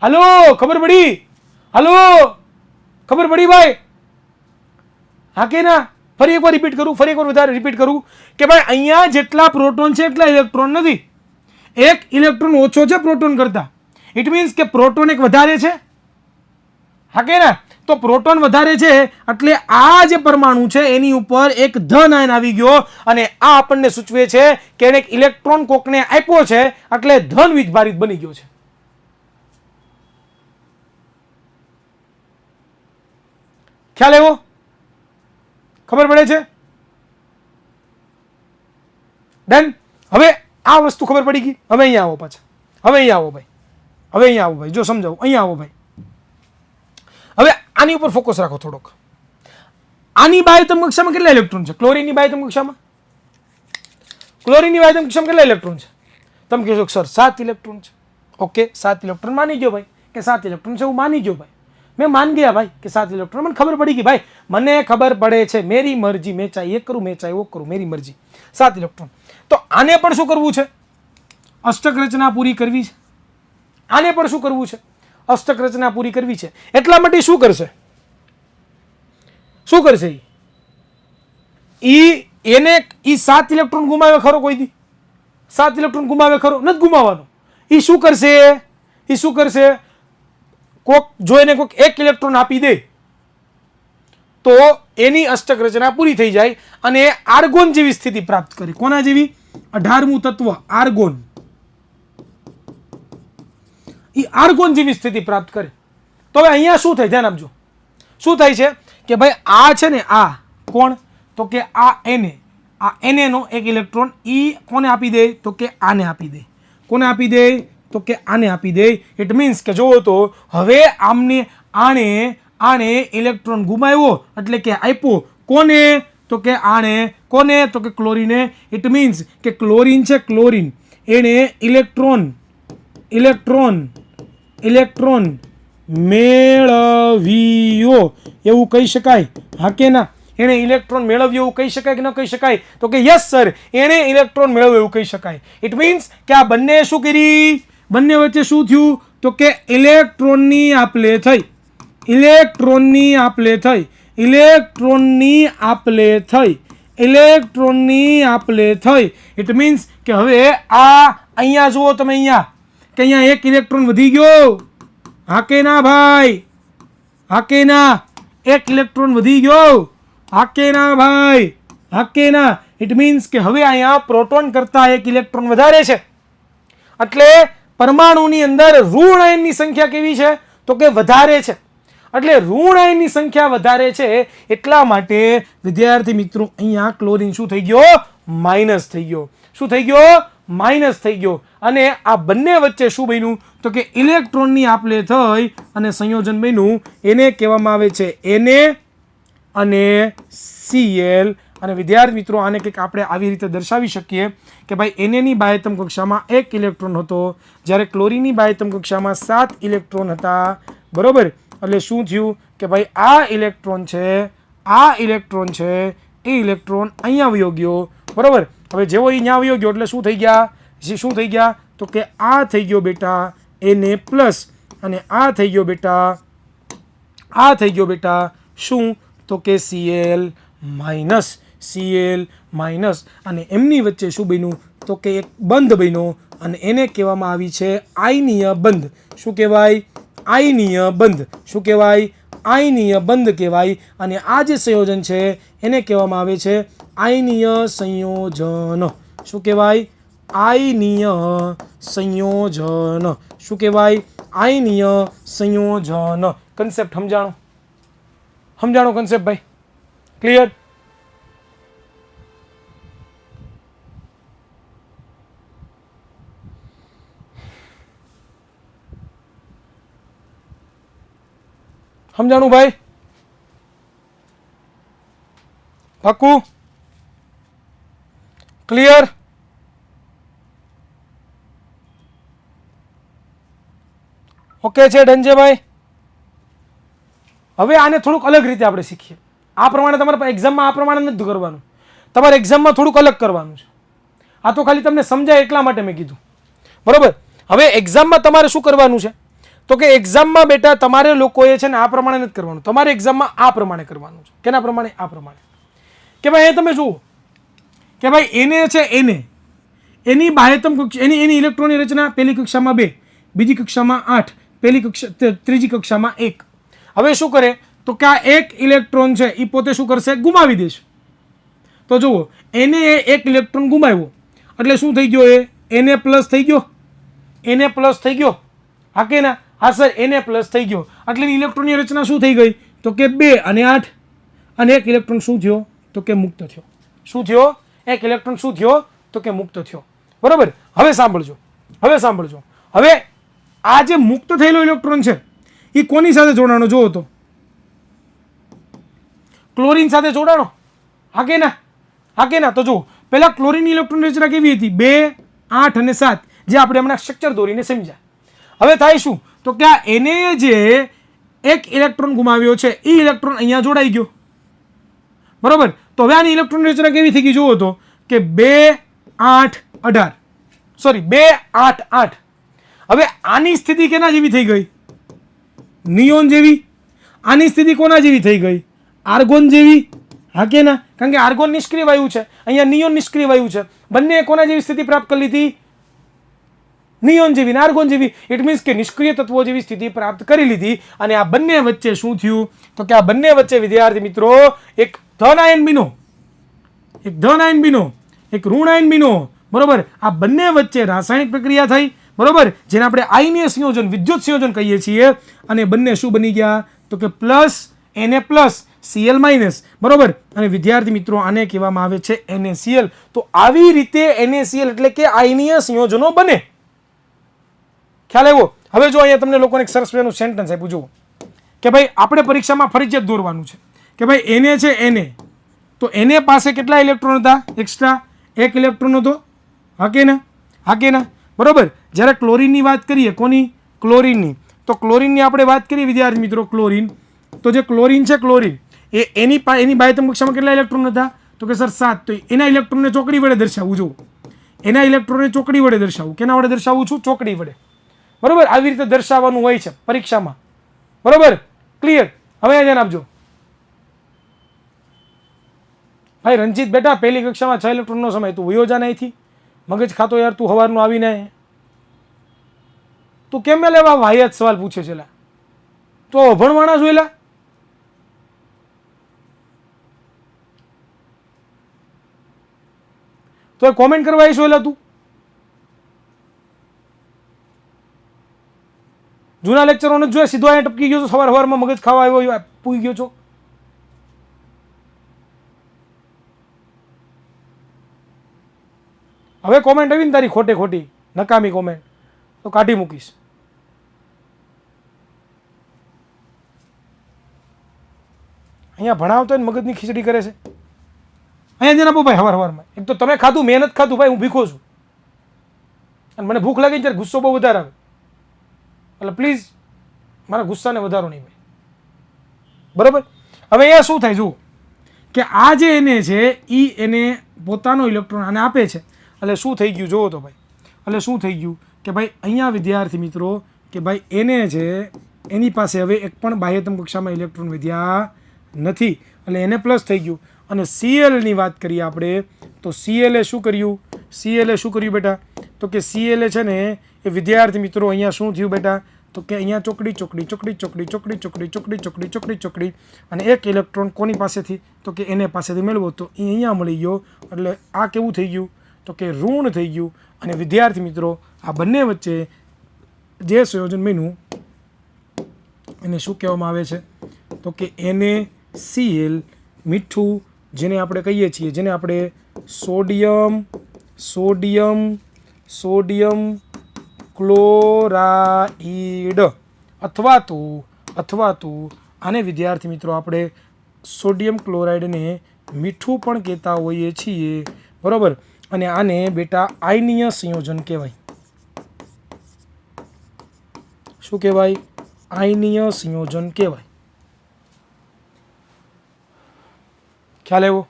હાલો, ખબર પડી? હાલો, ખબર પડી ભાઈ? હા કે ના? ફરી એકવાર રિપીટ કરું, ફરી એકવાર વધારે રિપીટ કરું કે ભાઈ અહીંયા જેટલા પ્રોટોન છે એટલા ઇલેક્ટ્રોન નથી. 1 ઇલેક્ટ્રોન ઓછો છે પ્રોટોન કરતા. ઇટ મીન્સ કે પ્રોટોન 1 વધારે છે, હા કે ના? તો પ્રોટોન વધારે છે એટલે આ જે પરમાણુ છે એની ઉપર 1 ધન આયન આવી ગયો, અને આ આપણને સૂચવે છે કે એને 1 ઇલેક્ટ્રોન કોકને આપ્યો છે એટલે ધન વીજભારિત બની ગયો છે. ખ્યાલ આવ્યો? ખબર પડે છે? ડન. હવે આ વસ્તુ ખબર પડી ગઈ. હવે અહીંયા આવો પાછા. હવે અહીંયા આવો ભાઈ. હવે અહીંયા આવો ભાઈ. જો સમજાવું. અહીંયા આવો ભાઈ. હવે આની ઉપર ફોકસ રાખો થોડોક. આની બાહ્યતમ કક્ષામાં કેટલા ઇલેક્ટ્રોન છે? ક્લોરીનની બાહ્યતમ કક્ષામાં કેટલા ઇલેક્ટ્રોન છે? તમે કહેશો સર 7 ઇલેક્ટ્રોન છે. ઓકે, 7 ઇલેક્ટ્રોન માની ગયો ભાઈ કે 7 ઇલેક્ટ્રોન છે. હું માની ગયો ભાઈ. મેં માન ગયા ભાઈ કે 7 ઇલેક્ટ્રોન. મને ખબર પડી ગઈ ભાઈ. મને ખબર પડે છે. મેરી મરજી. મેં ચાહે ये करूँ, મેં ચાહે वो करूँ, मेरी मर्जी. 7 ઇલેક્ટ્રોન. તો આને પણ શું કરવું છે? અષ્ટક રચના પૂરી કરવી છે. આને પણ શું કરવું છે? અષ્ટક રચના પૂરી કરવી છે. એટલા માટે શું કરશે? એને 7 ઇલેક્ટ્રોન ગુમાવે ખરો? કોઈ દી 7 ઇલેક્ટ્રોન ગુમાવે ખરો? નથી ગુમાવવાનો. એ શું કરશે? કોક જો એને કોક 1 ઇલેક્ટ્રોન આપી દે તો એની અષ્ટક રચના પૂરી થઈ જાય અને આર્ગોન જેવી સ્થિતિ પ્રાપ્ત કરે. કોના જેવી? 18મું તત્વ આર્ગોન. એ આર્ગોન જેવી સ્થિતિ પ્રાપ્ત કરે. તો હવે અહીંયા શું થાય? ધ્યાન આપજો. શું થાય છે કે ભાઈ આ છે ને, આ કોણ? તો કે આ એને નો 1 ઇલેક્ટ્રોન ઈ કોને આપી દે? તો કે આને આપી દે. કોને આપી દે? તો કે આને આપી દે. ઇટ મીન્સ કે જોવો તો હવે આને ઇલેક્ટ્રોન ગુમાવ્યો એટલે કે આપ્યો કોને? તો કે આને. કોને? તો કે ક્લોરીને. ઇટ મીન્સ કે ક્લોરીન છે, ક્લોરીન એને ઇલેક્ટ્રોન મેળવ્યો એવું કહી શકાય? હા કે ના? એને ઇલેક્ટ્રોન મેળવ્યો એવું કહી શકાય કે ન કહી શકાય? તો કે યસ સર, એને ઇલેક્ટ્રોન મેળવ્યો એવું કહી શકાય. ઇટ મીન્સ કે આ બંને શું કરી? બંને વચ્ચે શું થયું? તો કે ઇલેક્ટ્રોનની આપલે થઈ. ઇટ મીન્સ કે હવે આ અહીંયા જુઓ તમે, અહીંયા કે અહીંયા 1 ઇલેક્ટ્રોન વધી ગયો. હા કે ના ભાઈ? હા કે ના? 1 ઇલેક્ટ્રોન વધી ગયો. હા કે ના ભાઈ? હા કે ના? ઇટ મીન્સ કે હવે અહીંયા પ્રોટોન કરતા 1 ઇલેક્ટ્રોન વધારે છે. એટલે પરમાણુની અંદર ઋણ આયનની સંખ્યા કેવી છે? તો કે વધારે છે. એટલે ઋણ આયનની સંખ્યા વધારે છે એટલા માટે વિદ્યાર્થી મિત્રો અહીંયા ક્લોરીન શું થઈ ગયો? માઇનસ થઈ ગયો. શું થઈ ગયો? માઇનસ થઈ ગયો. અને આ બંને વચ્ચે શું બન્યું? તો કે ઇલેક્ટ્રોનની આપલે થઈ અને સંયોજન બન્યું. એને કહેવામાં આવે છે Na અને Cl. અને વિદ્યાર્થી મિત્રો આને કંઈક આપણે આવી રીતે દર્શાવી શકીએ કે ભાઈ Na ની બાહ્યતમ કક્ષામાં 1 ઇલેક્ટ્રોન હતો, જ્યારે ક્લોરીનની બાહ્યતમ કક્ષામાં 7 ઇલેક્ટ્રોન હતા. બરોબર? એટલે શું થયું કે ભાઈ આ ઇલેક્ટ્રોન છે એ ઇલેક્ટ્રોન અહીંયા વયો ગયો. બરોબર? હવે જેવો અહીંયા વયો ગયો એટલે શું થઈ ગયા? તો કે આ થઈ ગયો બેટા Na પ્લસ અને આ થઈ ગયો બેટા શું? તો કે Cl માઇનસ. અને એમની વચ્ચે શું બન્યું? તો કે એક બંધ બન્યો અને એને કહેવામાં આવી છે આયનીય બંધ. શું કહેવાય? આયનીય બંધ. શું કહેવાય? આયનીય બંધ કહેવાય. અને આ જે સંયોજન છે એને કહેવામાં આવે છે આયનીય સંયોજન. શું કહેવાય? આયનીય સંયોજન. શું કહેવાય? આયનીય સંયોજન. કન્સેપ્ટ સમજાણો કન્સેપ્ટ ભાઈ? ક્લિયર? સમજાણું ભાઈ? પાક્કું? ક્લિયર? ઓકે છે ધનંજયભાઈ? હવે આને થોડુંક અલગ રીતે આપણે શીખીએ. આ પ્રમાણે તમારે એક્ઝામમાં આ પ્રમાણે નથી કરવાનું. તમારે એક્ઝામમાં થોડુંક અલગ કરવાનું છે. આ તો ખાલી તમને સમજાય એટલા માટે મેં કીધું. બરોબર? હવે એક્ઝામમાં તમારે શું કરવાનું છે? તો કે એક્ઝામમાં બેટા તમારે લોકોએ છે ને આ પ્રમાણે નથી કરવાનું. તમારે એક્ઝામમાં આ પ્રમાણે કરવાનું છે. કેના પ્રમાણે? આ પ્રમાણે કે ભાઈ તમે જુઓ કે ભાઈ Na છે, એની બાહ્યતમ કક્ષા, એની ઇલેક્ટ્રોનની રચના પહેલી કક્ષામાં 2, બીજી કક્ષામાં 8, ત્રીજી કક્ષામાં 1. હવે શું કરે? તો કે આ 1 ઇલેક્ટ્રોન છે એ પોતે શું કરશે? ગુમાવી દેશે. તો જુઓ Na 1 ઇલેક્ટ્રોન ગુમાવ્યો એટલે શું થઈ ગયો? Na પ્લસ થઈ ગયો. હા કે ના? હા સર, Na પ્લસ થઈ ગયો એટલે ઇલેક્ટ્રોનની રચના શું થઈ ગઈ? તો કે 2 અને 8 અને 1 ઇલેક્ટ્રોન શું થયો? તો કે મુક્ત થયો. શું થયો? એક ઇલેક્ટ્રોન શું થયો? તો કે મુક્ત થયો. બરોબર. હવે સાંભળજો, હવે આ જે મુક્ત થયેલો ઇલેક્ટ્રોન છે એ કોની સાથે જોડાણો? જોવો તો ક્લોરીન સાથે જોડાણો. હા કે ના? તો જુઓ, પહેલા ક્લોરીન ઇલેક્ટ્રોન રચના કેવી હતી? 2, 8 અને 7, જે આપણે હમણાં સ્ટ્રક્ચર દોરીને સમજ્યા. હવે થાય શું? તો કે આ એને જે એક ઇલેક્ટ્રોન ગુમાવ્યો છે એ ઇલેક્ટ્રોન અહીંયા જોડાઈ ગયો. બરોબર. તો હવે આની ઇલેક્ટ્રોન રચના કેવી થઈ ગઈ? જુઓ તો કે 2, 8, 18, સોરી 2, 8, 8. હવે આની સ્થિતિ કેના જેવી થઈ ગઈ? નિયોન જેવી. આની સ્થિતિ કોના જેવી થઈ ગઈ? આર્ગોન જેવી. હા કે ના? કારણ કે આર્ગોન નિષ્ક્રિય વાયુ છે, અહીંયા નિયોન નિષ્ક્રિય વાયુ છે. બંને કોના જેવી સ્થિતિ પ્રાપ્ત કરી લીધી? નિયોન જેવી ને આર્ગોન જેવી. ઇટ મીન્સ કે નિષ્ક્રિય તત્વો જેવી સ્થિતિ પ્રાપ્ત કરી લીધી. અને આ બંને વચ્ચે શું થયું? તો કે આ બંને વચ્ચે વિદ્યાર્થી મિત્રો એક ધન આયન બન્યો, એક ઋણ આયન બન્યો. બરોબર. આ બંને વચ્ચે રાસાયણિક પ્રક્રિયા થઈ. બરોબર. જેને આપણે આયનીય સંયોજન, વિદ્યુત સંયોજન કહીએ છીએ. અને બંને શું બની ગયા? તો કે plus Na plus Cl minus. બરોબર. અને વિદ્યાર્થી મિત્રો આને કહેવામાં આવે છે NaCl. તો આવી રીતે NaCl એટલે કે આયનીય સંયોજનો બને. ખ્યાલ આવ્યો? હવે જો અહીંયા તમને લોકોને એક સરસ મજાનું સેન્ટેન્સ આપ્યું. જુઓ કે ભાઈ આપણે પરીક્ષામાં ફરજિયાત દોરવાનું છે કે ભાઈ Na છે Na, તો Na પાસે કેટલા ઇલેક્ટ્રોન હતા? એક્સ્ટ્રા 1 ઇલેક્ટ્રોન હતો. હા કે ના? બરોબર. જ્યારે ક્લોરીનની વાત કરીએ, કોની? ક્લોરીનની. તો ક્લોરીનની આપણે વાત કરીએ વિદ્યાર્થી મિત્રો, ક્લોરીન. તો જે ક્લોરીન છે, ક્લોરીન એની બાહ્યતમ કક્ષામાં કેટલા ઇલેક્ટ્રોન હતા? તો કે સર 7. તો એના ઇલેક્ટ્રોનને ચોકડી વડે દર્શાવવું. જુઓ, એના ઇલેક્ટ્રોનને ચોકડી વડે દર્શાવવું. કેના વડે દર્શાવું છું? ચોકડી વડે. બરોબર. આવી રીતે દર્શાવવાનું હોય છે પરીક્ષામાં. બરોબર. ક્લિયર? હવે ધ્યાન આપજો ભાઈ. રંજીત બેટા, પહેલી કક્ષામાં 6 ઇલેક્ટ્રોનનો સમય. તું વયો જા અહીંથી, મગજ ખાતો યાર. તું સવારનો આવીને તું કેમ લેવા વાહિયાત સવાલ પૂછે છે? તો અભણવાણા જોયેલા. તો કોમેન્ટ કરવા આવીશું એલા તું? જૂના લેક્ચરોને જોયા, સીધો અહીંયા ટપકી ગયો છો, સવારમાં મગજ ખાવા આવ્યો, પૂઈ ગયો છો. હવે કોમેન્ટ આવી ને તારી ખોટી નકામી કોમેન્ટ તો કાઢી મૂકીશ. અહીંયા ભણાવતો ને મગજની ખીચડી કરે છે. અહીંયા જઈને આપો ભાઈ સવારમાં. એક તો તમે ખાધું, મહેનત ખાધું ભાઈ, હું ભીખો છું અને મને ભૂખ લાગી ત્યારે ગુસ્સો બહુ વધારે આવે. એટલે પ્લીઝ મારા ગુસ્સાને વધારો નહીં ભાઈ. બરાબર. હવે અહીંયા શું થાય? જુઓ કે આ જે એને છે એ એને પોતાનો ઇલેક્ટ્રોન આને આપે છે. એટલે શું થઈ ગયું? જુઓ તો ભાઈ, એટલે શું થઈ ગયું કે ભાઈ અહીંયા વિદ્યાર્થી મિત્રો કે ભાઈ એને છે એની પાસે હવે એક પણ બાહ્યતમ કક્ષામાં ઇલેક્ટ્રોન વધ્યા નથી. એટલે એને પ્લસ થઈ ગયું. અને Clની વાત કરીએ આપણે તો Cl શું કર્યું? બેટા? તો કે Cl છે ને એ વિદ્યાર્થી મિત્રો અહીંયા શું થયું બેટા? તો કે અહીંયા ચોકડી અને એક ઇલેક્ટ્રોન કોની પાસેથી? તો કે એને પાસેથી મેળવો. તો એ અહીંયા મળી ગયો. એટલે આ કેવું થઈ ગયું? તો કે ઋણ થઈ ગયું. અને વિદ્યાર્થી મિત્રો આ બંને વચ્ચે જે સંયોજન બન્યું એને શું કહેવામાં આવે છે? તો કે NaCl મીઠું, જેને આપણે કહીએ છીએ, જેને આપણે સોડિયમ ક્લોરાઇડ અથવા તો આને વિદ્યાર્થી મિત્રો આપણે સોડિયમ ક્લોરાઇડને મીઠું પણ કહેતા હોઈએ છીએ. બરાબર. અને આને બેટા આયનીય સંયોજન કહેવાય. શું કહેવાય? આયનીય સંયોજન કહેવાય. ખ્યાલ આવ્યો?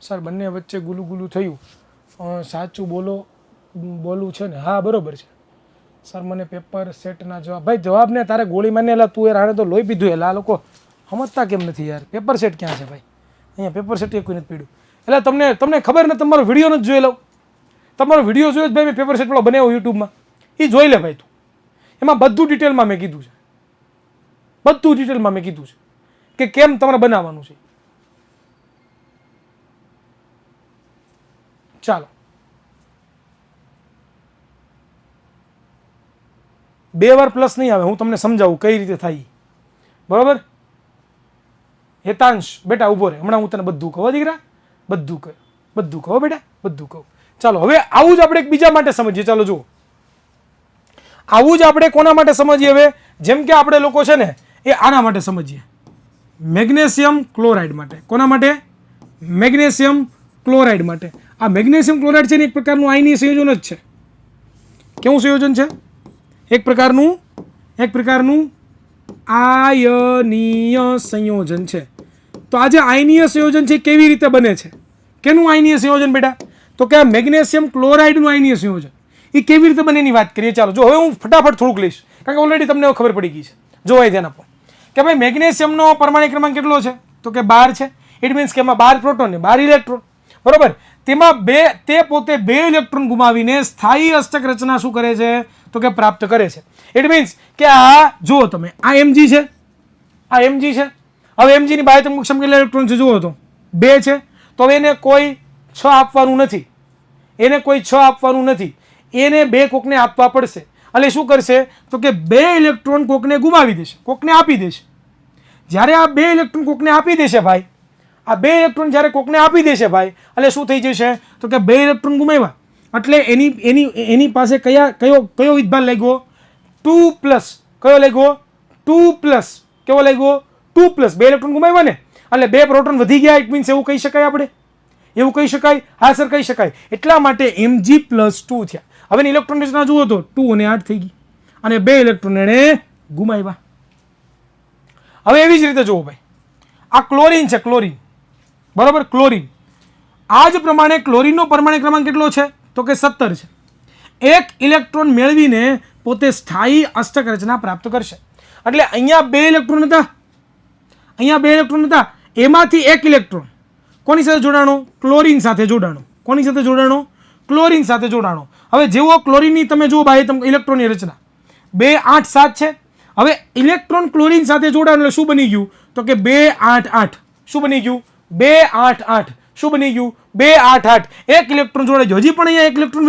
સર બંને વચ્ચે ગુલું થયું. સાચું બોલવું છે ને? હા બરોબર છે સર. મને પેપર સેટના જવાબ, ભાઈ જવાબ ને તારે ગોળી મારને એલા તું રાણે તો લોહી પીધું. એલા આ લોકો સમજતા કેમ નથી યાર? પેપર સેટ ક્યાં છે ભાઈ? અહીંયા પેપર સેટ કોઈ નથી પીડ્યું. એટલે તમને ખબર ને? તમારો વિડીયો નથી જોઈ લઉં. તમારો વિડીયો જોયો જ ભાઈ, મેં પેપર સેટ વાળો બનાવ્યો યુટ્યુબમાં, એ જોઈ લે ભાઈ તું. એમાં બધું ડિટેલમાં મેં કીધું છે. કે કેમ તમારે બનાવવાનું છે. ચાલો 2 વાર પ્લસ નહીં આવે. હું તમને સમજાવું કઈ રીતે થાય. બરાબર. હેતાંશ બેટા ઊભો રહે, હમણાં હું તને બધું કહું દીકરા, બધું કહો બેટા, બધું કહું. ચાલો હવે આવું જ આપણે એક બીજા માટે સમજીએ. ચાલો જુઓ, આવું જ આપણે કોના માટે સમજીએ હવે? જેમ કે આપણે લોકો છે ને એ આના માટે સમજીએ, મેગ્નેશિયમ ક્લોરાઇડ માટે. કોના માટે? મેગ્નેશિયમ ક્લોરાઇડ માટે. આ મેગ્નેશિયમ ક્લોરાઇડ છે ને એક પ્રકારનું આયનીય સંયોજન જ છે. કેવું સંયોજન છે? એક પ્રકારનું આયનીય સંયોજન છે. તો આ જે આયનીય સંયોજન છે કેવી રીતે બને છે? કેનું આયનીય સંયોજન બેટા? તો કે આ મેગ્નેશિયમ ક્લોરાઇડનું આયનીય સંયોજન એ કેવી રીતે બને એની વાત કરીએ. ચાલો જો હવે હું ફટાફટ થોડુંક લઈશ, કારણ કે ઓલરેડી તમને ખબર પડી ગઈ છે. જોવાય ધ્યાન આપો કે ભાઈ મેગ્નેશિયમનો પરમાણુ ક્રમાંક કેટલો છે? તો કે 12 છે. ઇટ મીન્સ કે એમાં 12 પ્રોટોન ને 12 ઇલેક્ટ્રોન, બરોબર. તેમાં તે પોતે 2 ઇલેક્ટ્રોન ગુમાવીને સ્થાયી અષ્ટક રચના શું કરે છે? તો કે પ્રાપ્ત કરે છે. ઇટ મીન્સ કે આ જુઓ તમે, આ Mg છે, આ Mg છે. હવે Mg ની બાહ્યતમ કક્ષામાં કેટલા ઇલેક્ટ્રોન છે જુઓ તો 2 છે. તો હવે એને કોઈ 6 આપવાનું નથી, એને 2 કોકને આપવા પડશે. એટલે શું કરશે? તો કે 2 ઇલેક્ટ્રોન કોકને ગુમાવી દેશે, કોકને આપી દેશે. જ્યારે આ 2 ઇલેક્ટ્રોન કોકને આપી દેશે ભાઈ, આ 2 ઇલેક્ટ્રોન જ્યારે કોકને આપી દેશે ભાઈ, એટલે શું થઈ જશે? તો કે 2 ઇલેક્ટ્રોન ગુમાવ્યા એટલે એની પાસે કયો વિધભાર લાગ્યો? 2+. કયો લાગ્યો? 2+. કેવો લાગ્યો? 2+. 2 ઇલેક્ટ્રોન ગુમાવ્યા ને એટલે 2 પ્રોટોન વધી ગયા. ઇટ મીન્સ એવું કહી શકાય આપણે? એવું કહી શકાય? હા સર કહી શકાય. એટલા માટે Mg+2 થયા. હવે ઇલેક્ટ્રોન રચના જુઓ તો 2 અને 8 થઈ ગઈ અને 2 ઇલેક્ટ્રોન એને ગુમાવ્યા. હવે એવી જ રીતે જુઓ ભાઈ, આ ક્લોરીન છે, ક્લોરીન, બરોબર, ક્લોરીન. આ જ પ્રમાણે ક્લોરીનનો પરમાણુ ક્રમાંક કેટલો છે? તો કે 17 છે. 1 ઇલેક્ટ્રોન મેળવીને પોતે સ્થાયી અષ્ટક રચના પ્રાપ્ત કરશે. એટલે અહીંયા 2 ઇલેક્ટ્રોન હતા, એમાંથી 1 ઇલેક્ટ્રોન કોની સાથે જોડાણો? ક્લોરીન સાથે જોડાણો. કોની સાથે જોડાણો? ક્લોરીન સાથે જોડાણો. હવે જેવો ક્લોરીનની તમે જુઓ બાહ્યતમ ઇલેક્ટ્રોનની રચના 2 8 7 છે. હવે ઇલેક્ટ્રોન ક્લોરીન સાથે જોડાણો એટલે શું બની ગયું? તો કે 2 8 8. શું બની ગયું? 2 8 8. શું બની ગયું? 2 8 8. 1 ઇલેક્ટ્રોન જોડાઈ ગયો. હજી પણ અહીંયા 1 ઇલેક્ટ્રોન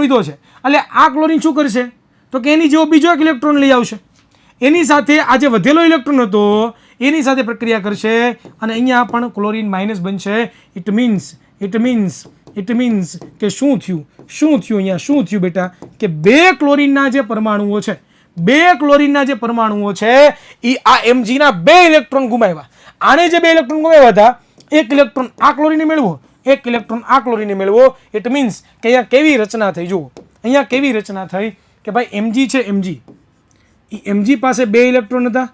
વિધો છે. એટલે આ ક્લોરીન શું કરશે? તો કે એની જેવો બીજો 1 ઇલેક્ટ્રોન લઈ આવશે, એની સાથે આ જે વધેલો ઇલેક્ટ્રોન હતો એની સાથે પ્રક્રિયા કરશે અને અહીંયા પણ ક્લોરીન માઇનસ બનશે. ઇટ મીન્સ કે શું થયું અહીંયા? શું થયું બેટા? કે 2 ક્લોરીનના જે પરમાણુઓ છે એ આ Mg ના 2 ઇલેક્ટ્રોન ગુમાવ્યા. આને જે 2 ઇલેક્ટ્રોન ગુમાવ્યા હતા, 1 ઇલેક્ટ્રોન આ ક્લોરીને મેળવો, 1 ઇલેક્ટ્રોન આ ક્લોરીને મેળવો. ઇટ મીન્સ કે અહીંયા કેવી રચના થઈ? જુઓ અહીંયા કેવી રચના થઈ કે ભાઈ Mg છે, Mg પાસે 2 ઇલેક્ટ્રોન હતા,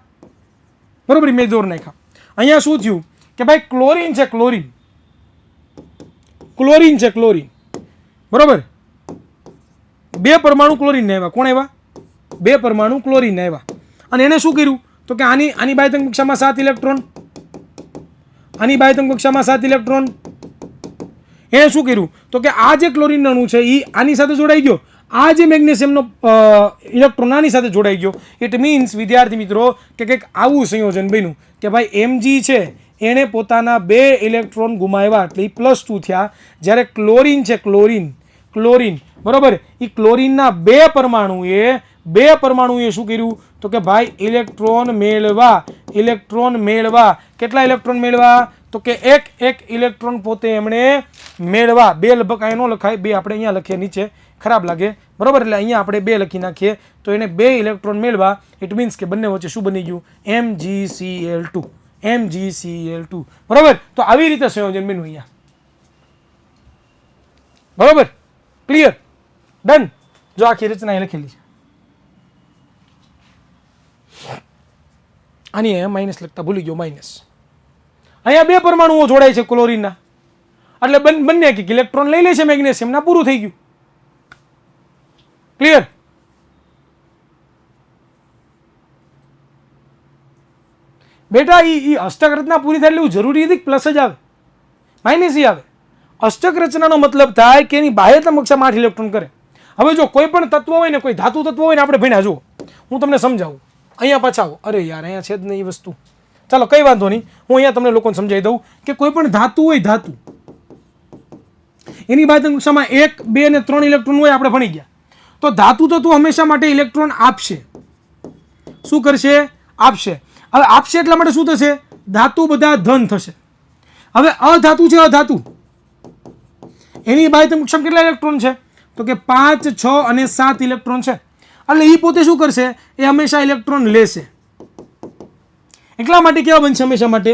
બરોબર, મેં દોર નાખ્યા. અહીંયા શું થયું કે ભાઈ ક્લોરીન છે, ક્લોરીન, બરોબર. 2 પરમાણુ ક્લોરીન ને આવ્યા. કોણ આવ્યા? 2 પરમાણુ ક્લોરીન ને આવ્યા. અને એને શું કર્યું? તો કે આની બાહ્યતમ કક્ષામાં 7 ઇલેક્ટ્રોન, આની બાહ્યતમ કક્ષામાં 7 ઇલેક્ટ્રોન. એને શું કર્યું? તો કે આ જે ક્લોરીન અણુ છે એ આની સાથે જોડાઈ ગયો, આ જે મેગ્નેશિયમનો ઇલેક્ટ્રોન આની સાથે જોડાઈ ગયો. ઇટ મીન્સ વિદ્યાર્થી મિત્રો કે કંઈક આવું સંયોજન બન્યું કે ભાઈ Mg છે એણે પોતાના 2 ઇલેક્ટ્રોન ગુમાવ્યા એટલે +2 થયા. જ્યારે ક્લોરીન છે, ક્લોરીન, બરોબર, એ ક્લોરીનના 2 પરમાણુએ શું કર્યું? તો કે ભાઈ ઇલેક્ટ્રોન મેળવા. કેટલા ઇલેક્ટ્રોન મેળવા? તો કે એક ઇલેક્ટ્રોન પોતે એમણે મેળવા. 2 લગભગ અહીંયા ન લખાય, 2 આપણે અહીંયા લખીએ, નીચે ખરાબ લાગે, બરોબર. એટલે અહીંયા આપણે 2 લખી નાખીએ તો એને 2 ઇલેક્ટ્રોન મેળવા. ઇટ મીન્સ કે બંને વચ્ચે શું બની ગયું? MgCl2, બરોબર. તો આવી રીતે સંયોજન બન્યું અહીંયા, બરોબર, ક્લિયર, ડન. જો આખી રચના અહીં લખેલી છે, આની અહીંયા માઇનસ લખતા ભૂલી ગયો, માઇનસ. અહીંયા 2 પરમાણુઓ જોડાય છે ક્લોરીનના, એટલે બંને એક ઇલેક્ટ્રોન લઈ લે છે મેગ્નેશિયમના, પૂરું થઈ ગયું, ક્લિયર. બેટા એ અષ્ટક રચના પૂરી થાય એટલે જરૂરી નથી પ્લસ જ આવે, માઇનસ આવે. અષ્ટક રચનાનો મતલબ થાય કે એની બાહ્યતમ કક્ષામાં 8 ઇલેક્ટ્રોન કરે. હવે જો કોઈ પણ તત્વ હોય ને, કોઈ ધાતુ તત્વ હોય ને, આપણે ભણ્યા, જુઓ હું તમને સમજાવું. અહીંયા પાછા આવો. અરે યાર અહીંયા છે જ નહીં એ વસ્તુ. ચાલો કઈ વાંધો નહીં, હું અહીંયા તમને લોકોને સમજાવી દઉં કે કોઈ પણ ધાતુ હોય, ધાતુ એની બાહ્યતમ કક્ષામાં 1 2 અને 3 ઇલેક્ટ્રોન હોય, આપણે ભણી ગયા. તો ધાતુ તત્વ હંમેશા માટે ઇલેક્ટ્રોન આપશે. શું કરશે? આપશે. હવે આપશે એટલા માટે શું થશે? ધાતુ બધા ધન થશે. હવે અધાતુ છે, અધાતુ એની બાહ્યતમ કક્ષામાં કેટલા ઇલેક્ટ્રોન છે? તો કે 5, 6 અને 7 ઇલેક્ટ્રોન છે. એટલે એ પોતે શું કરશે? એ હંમેશા ઇલેક્ટ્રોન લેશે. એટલા માટે કેવા બનશે હંમેશા માટે?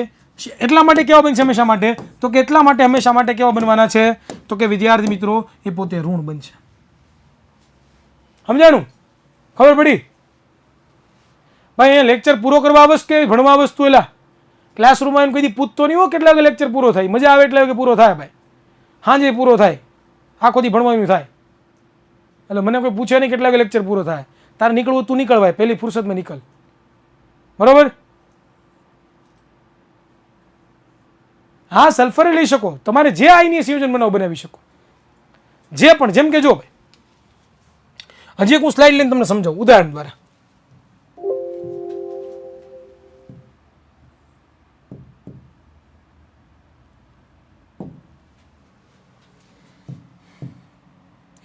એટલા માટે કેવા બનશે હંમેશા માટે? તો કે એટલા માટે હંમેશા માટે કેવા બનવાના છે? તો કે વિદ્યાર્થી મિત્રો એ પોતે ઋણ બનશે. સમજાણું? ખબર પડી? ભાઈ અહીંયા લેક્ચર પૂરો કરવા આવશ કે ભણવા આવશ તું? એલા ક્લાસરૂમમાં આવીને કોઈ પૂછતો નહીં હો કેટલા વાગે લેક્ચર પૂરો થાય. મજા આવે એટલે કે પૂરો થાય ભાઈ, હાજે પૂરો થાય, આખો દી ભણવાનું થાય. એટલે મને કોઈ પૂછે નહીં કેટલા વાગે લેક્ચર પૂરો થાય. તારે નીકળવું તું નીકળ ભાઈ, પહેલી ફુરસતમાં નીકળ. બરોબર? હા, સલ્ફરે લઈ શકો, તમારે જે આઈની સંયોજન બનાવી શકો, જે પણ. જેમ કે જો ભાઈ હજી એક હું સ્લાઇડ લઈને તમને સમજાવું ઉદાહરણ દ્વારા.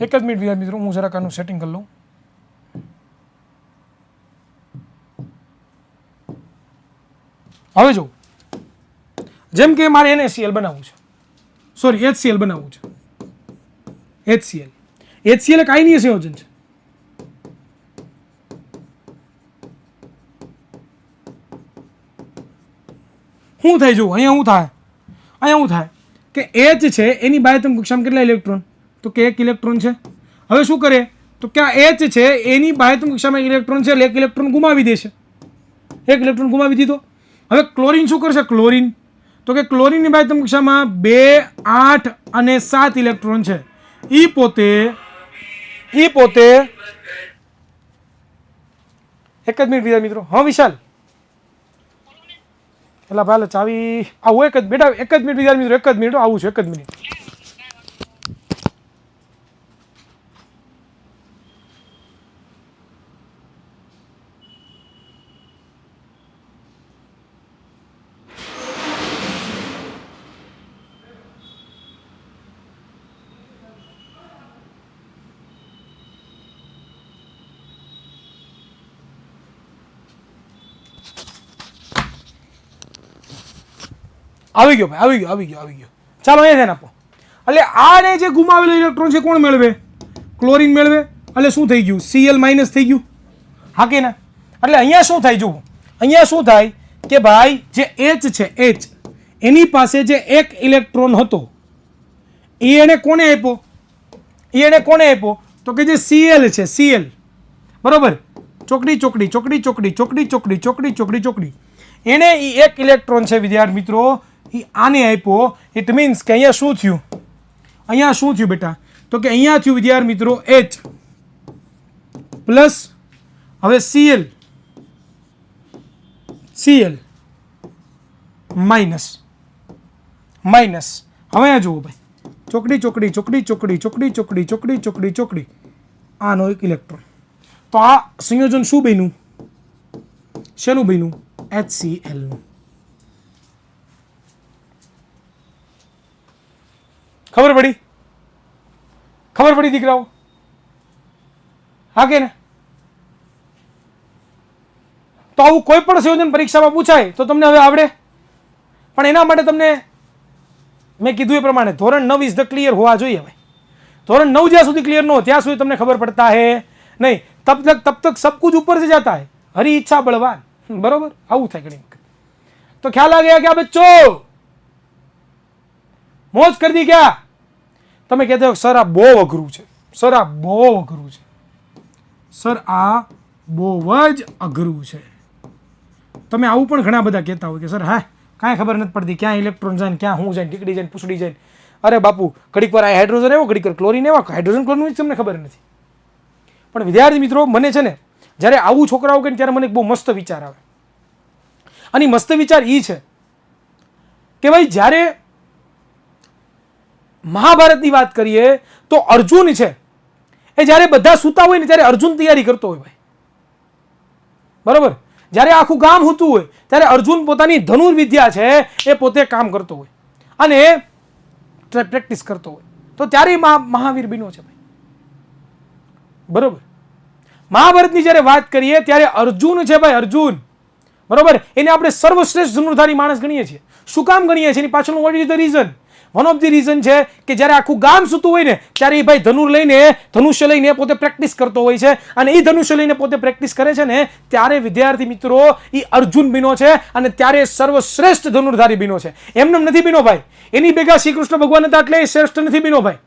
એક જ મિનિટ વિદ્યાર્થી મિત્રો, હું જરાક આનું સેટિંગ કરી લઉં. હવે જો જેમ કે મારે NaCl બનાવવું છે, સોરી HCl બનાવવું છે. HCl એક આયનીય સંયોજન છે. શું થાય જો અહીંયા શું થાય કે H છે એની બાહ્યતમ કક્ષામાં કેટલા ઇલેક્ટ્રોન? તો કે 1 ઇલેક્ટ્રોન છે. હવે શું કરે? તો કે આ H છે એની બાહ્યતમ કક્ષામાં ઇલેક્ટ્રોન છે એટલે 1 ઇલેક્ટ્રોન ગુમાવી દેશે. 1 ઇલેક્ટ્રોન ગુમાવી દીધો. હવે ક્લોરીન શું કરશે? ક્લોરીન તો કે ક્લોરીનની બાહ્યતમ કક્ષામાં 2, 8 અને 7 ઇલેક્ટ્રોન છે. ઈ પોતે એક જ મિનિટ મિત્રો. હા વિશાલ, એટલે ભાઈ ચાવી આવું એક જ બેટા, એક જ મિનિટ વિદ્યાર્થી મિત્રો, એક જ મિનિટ આવું છું, એક જ મિનિટ. આવી ગયો ભાઈ, આવી ગયો. ચાલો અહીંયા ધ્યાન આપો. એટલે આને જે ગુમાવેલો ઇલેક્ટ્રોન છે કોણ મેળવે? ક્લોરીન મેળવે. એટલે શું થઈ ગયું? Cl માઇનસ થઈ ગયું. હા કે ના? એટલે અહીંયા શું થાય જુઓ, અહીંયા શું થાય કે ભાઈ જે H છે, H એની પાસે જે 1 ઇલેક્ટ્રોન હતો એ એને કોને આપ્યો? તો કે જે Cl છે, Cl બરોબર, ચોકડી એને એ 1 ઇલેક્ટ્રોન છે વિદ્યાર્થી મિત્રો એ આને આપ્યો. ઇટ મીન્સ કે અહીંયા શું થયું બેટા? તો કે અહીંયા થયું વિદ્યાર્થી મિત્રો H પ્લસ હવે Cl માઇનસ. હવે અહીંયા જુઓ ભાઈ, ચોકડી આનો 1 ઇલેક્ટ્રોન. તો આ સંયોજન શું બન્યું? શેનું બન્યું? HCl નું. ખબર પડી દીકરાઓ? હા કે ને? તો આવું કોઈ પણ સંયોજન પરીક્ષામાં પૂછાય તો તમને હવે આવડે. પણ એના માટે તમને મેં કીધું એ પ્રમાણે ધોરણ 9 ઇઝ ધ ક્લિયર હોવા જોઈએ ભાઈ. ધોરણ 9 જ્યાં સુધી ક્લિયર ન हो ત્યાં સુધી તમને ખબર પડતા है नहीं. तब तक सब कुछ ऊपर से जाता है. हरी इच्छा बलवान. बरोबर? આવું થાય ઘણી વખત. तो ख्याल आ गया क्या बच्चों? मौज कर दी क्या? તમે કહેતા હો સર આ બહુ અઘરું છે, સર આ બહુ જ અઘરું છે. તમે આવું પણ ઘણા બધા કહેતા હોય કે સર હા કાંઈ ખબર નથી પડતી, ક્યાં ઇલેક્ટ્રોન જાય, ક્યાં હું જાય, ટીકડી જાય, પૂછડી જાય. અરે બાપુ ઘડીક વાર આ હાઇડ્રોજન આવ્યો, ઘડીક વાર ક્લોરીન આવ્યો, હાઇડ્રોજન ક્લોરીન તમને ખબર નથી. પણ વિદ્યાર્થી મિત્રો મને છે ને જ્યારે આવું છોકરાઓ કહે ત્યારે મને એક બહુ મસ્ત વિચાર આવે. અને મસ્ત વિચાર એ છે કે ભાઈ જ્યારે મહાભારતની વાત કરીએ તો અર્જુન છે એ જ્યારે બધા સૂતા હોય ને ત્યારે અર્જુન તૈયારી કરતો હોય ભાઈ. બરોબર? જ્યારે આખું ગામ સૂતું હોય ત્યારે અર્જુન પોતાની ધનુર્વિદ્યા છે એ પોતે કામ કરતો હોય અને પ્રેક્ટિસ કરતો હોય. તો ત્યારે મહાવીર બન્યો છે ભાઈ. બરોબર? મહાભારતની જ્યારે વાત કરીએ ત્યારે અર્જુન છે ભાઈ, બરોબર, એને આપણે સર્વશ્રેષ્ઠ ધનુર્ધારી માણસ ગણીએ છીએ. શું કામ ગણીએ છીએ? એની પાછળનું what is the reason? One of the reason છે કે જ્યારે આખું ગામ સૂતું હોય ને ત્યારે એ ભાઈ ધનુષ્ય લઈને પોતે પ્રેક્ટિસ કરતો હોય છે, અને એ ધનુષ્ય લઈને પોતે પ્રેક્ટિસ કરે છે ને ત્યારે વિદ્યાર્થી મિત્રો એ અર્જુન બન્યો છે, અને ત્યારે સર્વશ્રેષ્ઠ ધનુર્ધારી બન્યો છે. એમને નથી બન્યો ભાઈ, એની ભેગા શ્રી કૃષ્ણ ભગવાન હતા એટલે એ શ્રેષ્ઠ નથી બન્યો ભાઈ,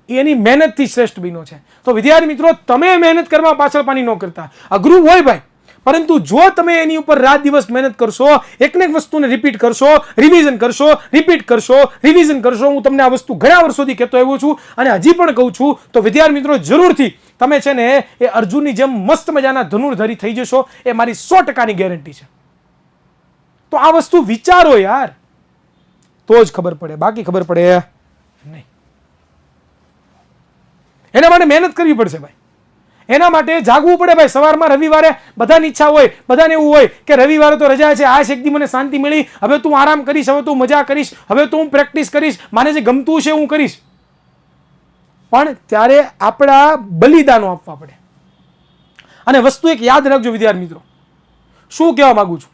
એની મહેનતથી શ્રેષ્ઠ બન્યો છે. તો વિદ્યાર્થી મિત્રો, તમે મહેનત કરવા પાછળ પાણી ન કરતા. અઘરું હોય ભાઈ, પરંતુ જો તમે એની ઉપર રાત દિવસ મહેનત કરશો, એકને એક વસ્તુને રિપીટ કરશો, રિવિઝન કરશો, રિપીટ કરશો, રિવિઝન કરશો, હું તમને આ વસ્તુ ઘણા વર્ષોથી કહેતો આવ્યો છું અને હજી પણ કહું છું, તો વિદ્યાર્થી મિત્રો જરૂરથી તમે છે ને એ અર્જુનની જેમ મસ્ત મજાના ધનુર્ધારી થઈ જશો, એ મારી 100%ની ગેરંટી છે. તો આ વસ્તુ વિચારો યાર, તો જ ખબર પડે, બાકી ખબર પડે નહીં. એના માટે મહેનત કરવી પડશે ભાઈ, એના માટે જાગવું પડે ભાઈ. સવારમાં રવિવારે બધાની ઈચ્છા હોય, બધાને એવું હોય કે રવિવારે તો રજા છે, આ એક દી મને શાંતિ મળી, હવે તું આરામ કરીશ, હવે તું મજા કરીશ, હવે તું હું પ્રેક્ટિસ કરીશ, મને જે ગમતું છે હું કરીશ. પણ ત્યારે આપણા બલિદાનો આપવા પડે. અને વસ્તુ એક યાદ રાખજો વિદ્યાર્થી મિત્રો, શું કહેવા માંગુ છું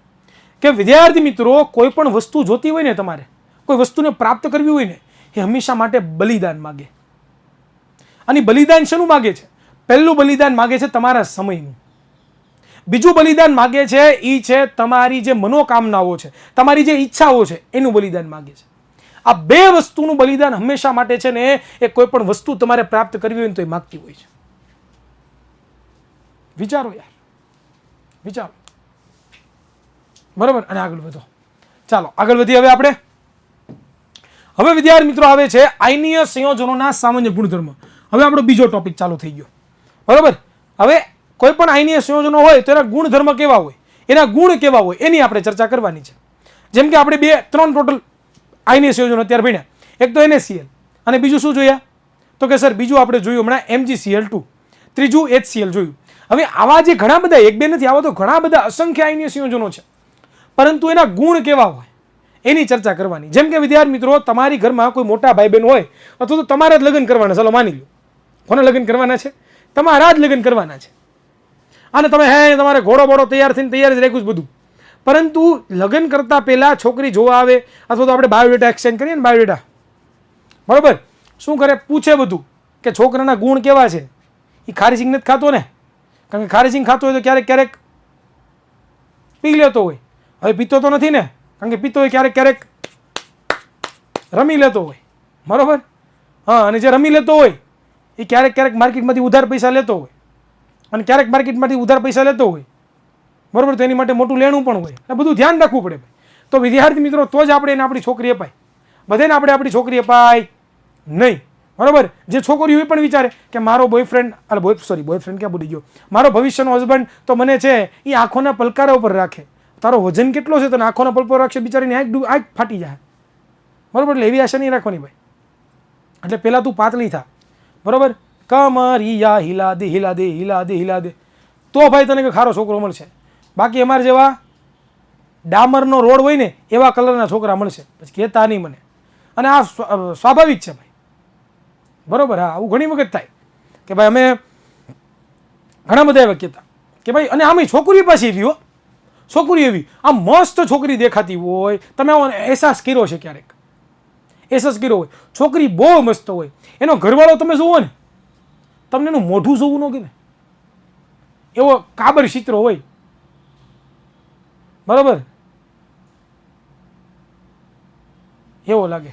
કે વિદ્યાર્થી મિત્રો, કોઈ પણ વસ્તુ જોતી હોય ને, તમારે કોઈ વસ્તુને પ્રાપ્ત કરવી હોય ને, એ હંમેશા માટે બલિદાન માગે. અને બલિદાન શેનું માગે છે? પહેલું બલિદાન માગે છે તમારા સમયનું. બીજું બલિદાન માગે છે એ છે તમારી જે મનોકામનાઓ છે, તમારી જે ઈચ્છાઓ છે, એનું બલિદાન માગે છે. આ બે વસ્તુનું બલિદાન હંમેશા માટે છે ને એ કોઈ પણ વસ્તુ તમારે પ્રાપ્ત કરવી હોય ને તો એ માગતી હોય છે. વિચારો યાર, વિચારો. બરાબર, અને આગળ વધો. ચાલો આગળ વધીએ હવે આપણે. હવે વિદ્યાર્થી મિત્રો આવે છે આયનીય સંયોજનોના સામાન્ય ગુણધર્મ. હવે આપણો બીજો ટોપિક ચાલુ થઈ ગયો. બરોબર, હવે કોઈ પણ આયનીય સંયોજનો હોય તો એના ગુણધર્મ કેવા હોય, એના ગુણ કેવા હોય, એની આપણે ચર્ચા કરવાની છે. જેમ કે આપણે 3 ટોટલ આયનીય સંયોજનો અત્યારે ભણ્યા. એક તો NaCl, અને બીજું શું જોયા તો કે સર બીજું આપણે જોયું હમણાં MgCl2, ત્રીજું HCl જોયું. હવે આવા જે ઘણા બધા, એક બે નથી, આવા તો ઘણા બધા અસંખ્ય આયનીય સંયોજનો છે, પરંતુ એના ગુણ કેવા હોય એની ચર્ચા કરવાની. જેમ કે વિદ્યાર્થી મિત્રો, તમારી ઘરમાં કોઈ મોટા ભાઈ બહેન હોય, અથવા તો તમારા જ લગ્ન કરવાના, ચાલો માની લો, કોને લગ્ન કરવાના છે? તમારા જ લગ્ન કરવાના છે. અને તમે તમારે ઘોડો બોડો તૈયાર થઈને તૈયાર જ રાખ્યું બધું, પરંતુ લગ્ન કરતા પહેલા છોકરી જોવા આવે, અથવા તો આપણે બાયોડેટા એક્સચેન્જ કરીએ ને, બાયોડેટા, બરોબર, શું કરે? પૂછે બધું કે છોકરાના ગુણ કેવા છે. એ ખારી નથી ખાતો ને, કારણ કે ખારી ખાતો હોય તો ક્યારેક ક્યારેક પી લેતો હોય. હવે પીતો તો નથી ને, કારણ કે પીતો હોય ક્યારેક ક્યારેક રમી લેતો હોય. બરોબર, હા, અને જે રમી લેતો હોય એ ક્યારેક ક્યારેક માર્કેટમાંથી ઉધાર પૈસા લેતો હોય, અને ક્યારેક માર્કેટમાંથી ઉધાર પૈસા લેતો હોય. બરોબર, તો એની માટે મોટું લેણું પણ હોય. આ બધું ધ્યાન રાખવું પડે. તો વિદ્યાર્થી મિત્રો, તો જ આપણે એને આપણી છોકરી અપાય. બધાને આપણે આપણી છોકરી અપાય નહીં. બરોબર, જે છોકરીઓ એ પણ વિચારે કે મારો બોયફ્રેન્ડ, બોયફ્રેન્ડ ક્યાં ભૂલી ગયો, મારો ભવિષ્યનો હસબન્ડ તો મને છે એ આંખોના પલકારા ઉપર રાખે. તારો વજન કેટલો છે, તને આંખોના પલકો રાખશે, બિચારીની આંખ ફાટી જાય. બરોબર, એટલે એવી આશા નહીં રાખવાની ભાઈ. એટલે પહેલાં તું પાતળી થા. બરોબર, કમરિયા હિલા દે હિલા દે હિલા દે હિલા દે, તો ભાઈ તને ખારો છોકરો મળશે. બાકી અમારે જેવા ડામરનો રોડ હોય ને એવા કલરના છોકરા મળશે, પછી કહેતા નહીં મને. અને આ સ્વાભાવિક છે ભાઈ. બરોબર, હા, આવું ઘણી વખત થાય કે ભાઈ અમે ઘણા બધા એવા કહેતા કે ભાઈ, અને આમાં છોકરી પાસે એવી હો, છોકરી એવી આમ મસ્ત છોકરી દેખાતી હોય, તમે અહેસાસ કર્યો છે ક્યારેક? અહેસાસ કર્યો હોય, છોકરી બહુ મસ્ત હોય, એનો ઘરવાળો તમે જુઓ ને, તમને એનું મોઢું જોવું ન ગમે, એવો કાબર ચિત્ર હોય. બરાબર, એવો લાગે.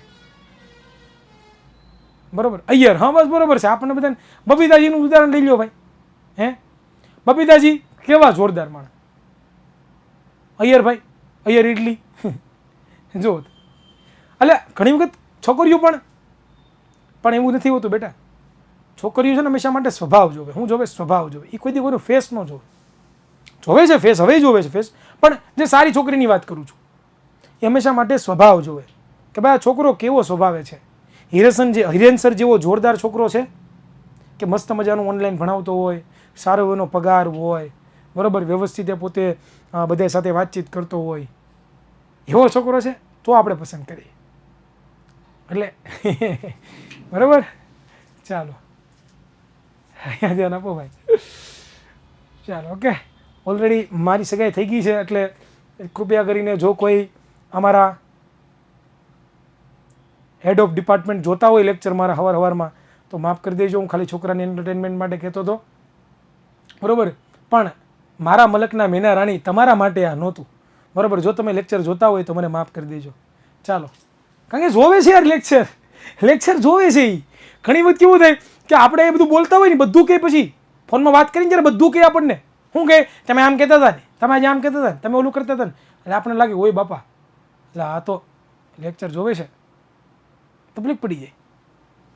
બરોબર, અય્યર, હા બસ બરોબર છે. આપણને બધાને બબીતાજીનું ઉદાહરણ લઈ લો ભાઈ. બબીતાજી કેવા જોરદાર માણસ. અય્યર ભાઈ, અય્યર ઇડલી જો. એટલે ઘણી વખત છોકરીઓ પણ એવું નથી હોતું બેટા. છોકરીઓ છે ને હંમેશા માટે સ્વભાવ જોવે. હું જોવે? સ્વભાવ જોવે. એ કોઈ દી કોઈનો ફેસ ન જોવે. જોવે છે ફેસ, હવે જોવે છે ફેસ, પણ જે સારી છોકરીની વાત કરું છું એ હંમેશા માટે સ્વભાવ જોવે કે ભાઈ આ છોકરો કેવો સ્વભાવે છે. હિરેન સર જેવો જોરદાર છોકરો છે કે મસ્ત મજાનું ઓનલાઈન ભણાવતો હોય, સારો એનો પગાર હોય, બરાબર, વ્યવસ્થિત પોતે બધા સાથે વાતચીત કરતો હોય, એવો છોકરો છે તો આપણે પસંદ કરીએ. એટલે બરાબર, ચાલો અહીંયા ધ્યાન આપો ભાઈ. ચાલો, ઓકે, ઓલરેડી મારી સગાઈ થઈ ગઈ છે, એટલે કૃપયા કરીને જો કોઈ અમારા હેડ ઓફ ડિપાર્ટમેન્ટ જોતા હોય લેક્ચર મારા હવારમાં તો માફ કરી દેજો. હું ખાલી છોકરાની એન્ટરટેનમેન્ટ માટે કહેતો હતો, બરાબર. પણ મારા મલકના મેના રાણી તમારા માટે આ નહોતું, બરાબર. જો તમે લેક્ચર જોતા હોય તો મને માફ કરી દેજો. ચાલો, કારણ કે જોવે છે યાર લેક્ચર જોવે છે. એ ઘણી વખત કેવું થાય કે આપણે એ બધું બોલતા હોય ને, બધું કહે, પછી ફોનમાં વાત કરીને જ્યારે બધું કહે આપણને, શું કહે, તમે આમ કહેતા હતા ને, તમે આજે આમ કહેતા હતા ને, તમે ઓલું કરતા હતા ને, એટલે આપણને લાગે ઓય બાપા, એટલે આ તો લેક્ચર જોવે છે, તકલીફ પડી જાય,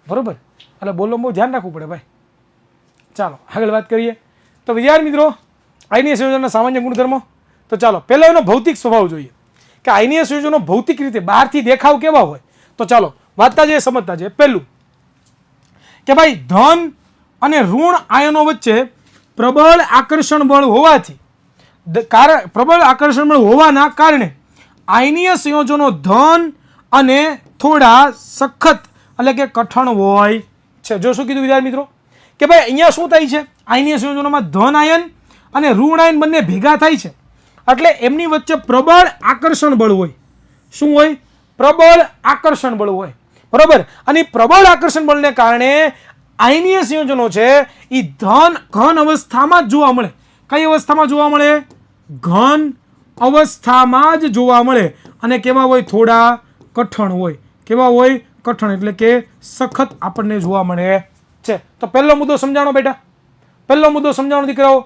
બરાબર. એટલે બોલવામાં બહુ ધ્યાન રાખવું પડે ભાઈ. ચાલો આગળ વાત કરીએ. તો વિદ્યાર્થી મિત્રો, આઈનીય સંયોજનના સામાન્ય ગુણધર્મો. તો ચાલો પહેલો એનો ભૌતિક સ્વભાવ જોઈએ કે આઈનીય સંયોજનો ભૌતિક રીતે બહારથી દેખાવ કેવા હોય. તો ચાલો વાંચતા જઈએ, સમજતા જઈએ. પહેલું કે ભાઈ ધન અને ઋણ આયનો વચ્ચે પ્રબળ આકર્ષણ બળ હોવાથી, પ્રબળ આકર્ષણ બળ હોવાના કારણે આયનીય સંયોજનો ધન અને થોડા સખત એટલે કે કઠણ હોય છે. જો શું કીધું વિદ્યાર્થી મિત્રો કે ભાઈ અહીંયા શું થાય છે, આયનીય સંયોજનોમાં ધન આયન અને ઋણ આયન બંને ભેગા થાય છે, એટલે એમની વચ્ચે પ્રબળ આકર્ષણ બળ હોય. શું હોય? પ્રબળ આકર્ષણ બળ હોય, બરાબર. અને પ્રબળ આકર્ષણ બળને કારણે આયનીય સંયોજનો છે એ ઘન અવસ્થામાં જ જોવા મળે. કઈ અવસ્થામાં જોવા મળે? ઘન અવસ્થામાં જ જોવા મળે. અને કેવા હોય? થોડા કઠણ હોય. કેવા હોય? કઠણ એટલે કે સખત આપણને જોવા મળે છે. તો પહેલો મુદ્દો સમજાણો બેટા, પહેલો મુદ્દો સમજાણો દીકરાઓ,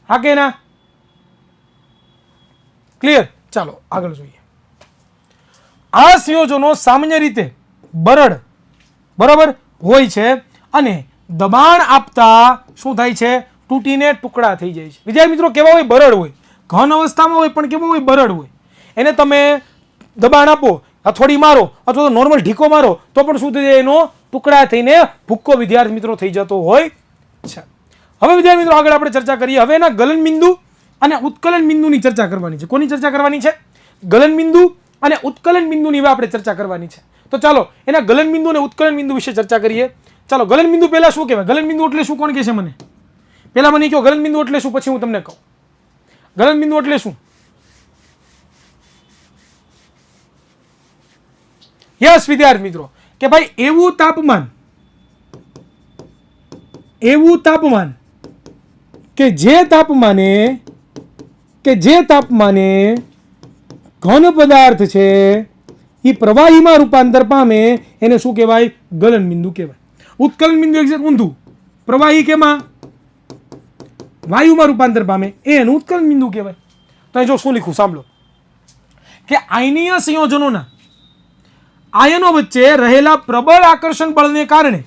હા કે ના? ક્લિયર? ચાલો આગળ જોઈએ. આ સંયોજનો સામાન્ય રીતે બરડ, બરાબર, હોય છે અને દબાણ આપતા શું થાય છે? તૂટીને ટુકડા થઈ જાય છે. વિદ્યાર્થી મિત્રો કેવા હોય? બરડ હોય, ઘન અવસ્થામાં હોય, પણ કેવા હોય? બરડ હોય. એને તમે દબાણ આપો, હથોડી મારો અથવા તો નોર્મલ ઢીકો મારો તો પણ શું થઈ જાય? એનો ટુકડા થઈને ભૂક્કો વિદ્યાર્થી મિત્રો થઈ જતો હોય છે. હવે વિદ્યાર્થી મિત્રો આગળ આપણે ચર્ચા કરીએ. હવે એના ગલન બિંદુ અને ઉત્કલન બિંદુની ચર્ચા કરવાની છે. કોની ચર્ચા કરવાની છે? ગલન બિંદુ અને ઉત્કલન બિંદુની આપણે ચર્ચા કરવાની છે. તો ચાલો એના ગલન બિંદુ અને ઉત્કલન બિંદુ વિશે ચર્ચા કરીએ. ચાલો ગલન બિંદુ પહેલા શું કહેવાય? ગલન બિંદુ એટલે શું? કોણ કહે છે મને? પહેલા મને કહો ગલન બિંદુ એટલે શું, પછી હું તમને કહું. ગલન બિંદુ એટલે શું? યસ વિદ્યાર્થી મિત્રો, કે ભાઈ એવું તાપમાન કે જે તાપમાને ઘન પદાર્થ છે એ પ્રવાહીમાં રૂપાંતર પામે એને શું કહેવાય? ગલન બિંદુ કહેવાય. ઉત્કલન બિંદુ એક્ઝેક્ટ ઊંધું, પ્રવાહી કેમાં? વાયુમાં રૂપાંતર પામે એનું ઉત્કલન બિંદુ કહેવાય. તો જો શું લીખું સાંભળો કે આયનીય સંયોજનોના આયનો વચ્ચે રહેલા પ્રબળ આકર્ષણ બળને કારણે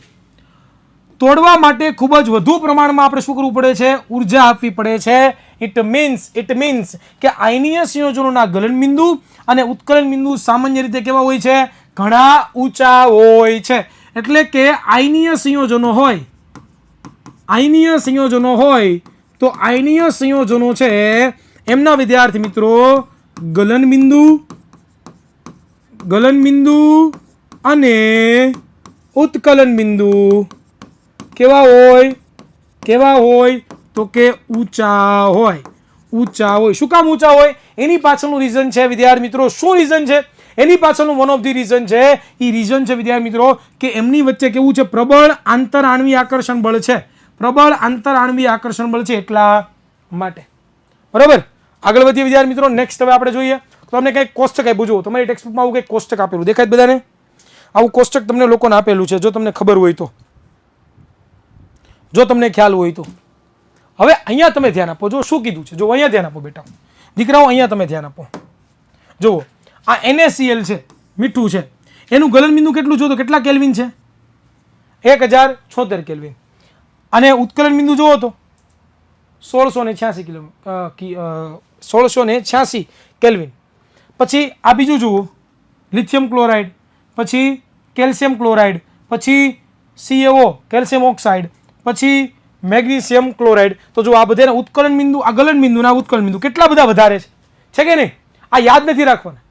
તોડવા માટે ખૂબ જ વધુ પ્રમાણમાં આપણે શું કરવું પડે છે? ઉર્જા આપવી પડે છે. ઇટ મીન્સ કે આયનીય સંયોજનોના ગલન બિંદુ અને ઉત્કલન બિંદુ સામાન્ય રીતે કેવા હોય છે? ઘણા ઊંચા હોય છે. એટલે કે આયનીય સંયોજનો હોય તો આયનીય સંયોજનો છે એમના વિદ્યાર્થી મિત્રો ગલન બિંદુ અને ઉત્કલન બિંદુ કેવા હોય? તો કે ઊંચા હોય. શું કામ ઊંચા હોય? એની પાછળનું રીઝન છે વિદ્યાર્થી મિત્રો. શું રીઝન છે એની પાછળનું? વન ઓફ ધી રીઝન છે. એ રીઝન છે વિદ્યાર્થી મિત્રો કે એમની વચ્ચે કેવું છે? પ્રબળ આંતરઆણ્વીય આકર્ષણ બળ છે. પ્રબળ આંતરઆણ્વીય આકર્ષણ બળ છે એટલા માટે, બરાબર. આગળ વધીએ વિદ્યાર્થી મિત્રો. નેક્સ્ટ હવે આપણે જોઈએ તો તમને કંઈક કોષ્ટક આપ્યું. જુઓ તમારી ટેક્સ્ટબુકમાં આવું કંઈક કોષ્ટક આપેલું દેખાય બધાને? આવું કોષ્ટક તમને લોકોને આપેલું છે, જો તમને ખબર હોય તો, જો તમને ખ્યાલ હોય તો. હવે અહીંયા તમે ધ્યાન આપો. જો શું કીધું છે, જો અહીંયા ધ્યાન આપો બેટા, દીકરાઓ અહીંયા તમે ધ્યાન આપો. જુઓ આ NaCl છે, મીઠું છે, એનું ગલન બિંદુ કેટલું? જો તો કેટલા કેલ્વિન છે? 1076 કેલ્વિન. અને ઉત્કલન બિંદુ જુઓ તો 1686 કેલ્વિન. પછી આ બીજું જુઓ, લિથિયમ ક્લોરાઇડ, પછી કેલ્શિયમ ક્લોરાઇડ, પછી CaO કેલ્શિયમ ઓક્સાઇડ, પછી મેગ્નેશિયમ ક્લોરાઇડ. તો જો આ બધાના ઉત્કલન બિંદુ, આ ગલન બિંદુ ના ઉત્કલન બિંદુ કેટલા બધા વધારે છે કે નહીં? આ યાદ નથી રાખવાના,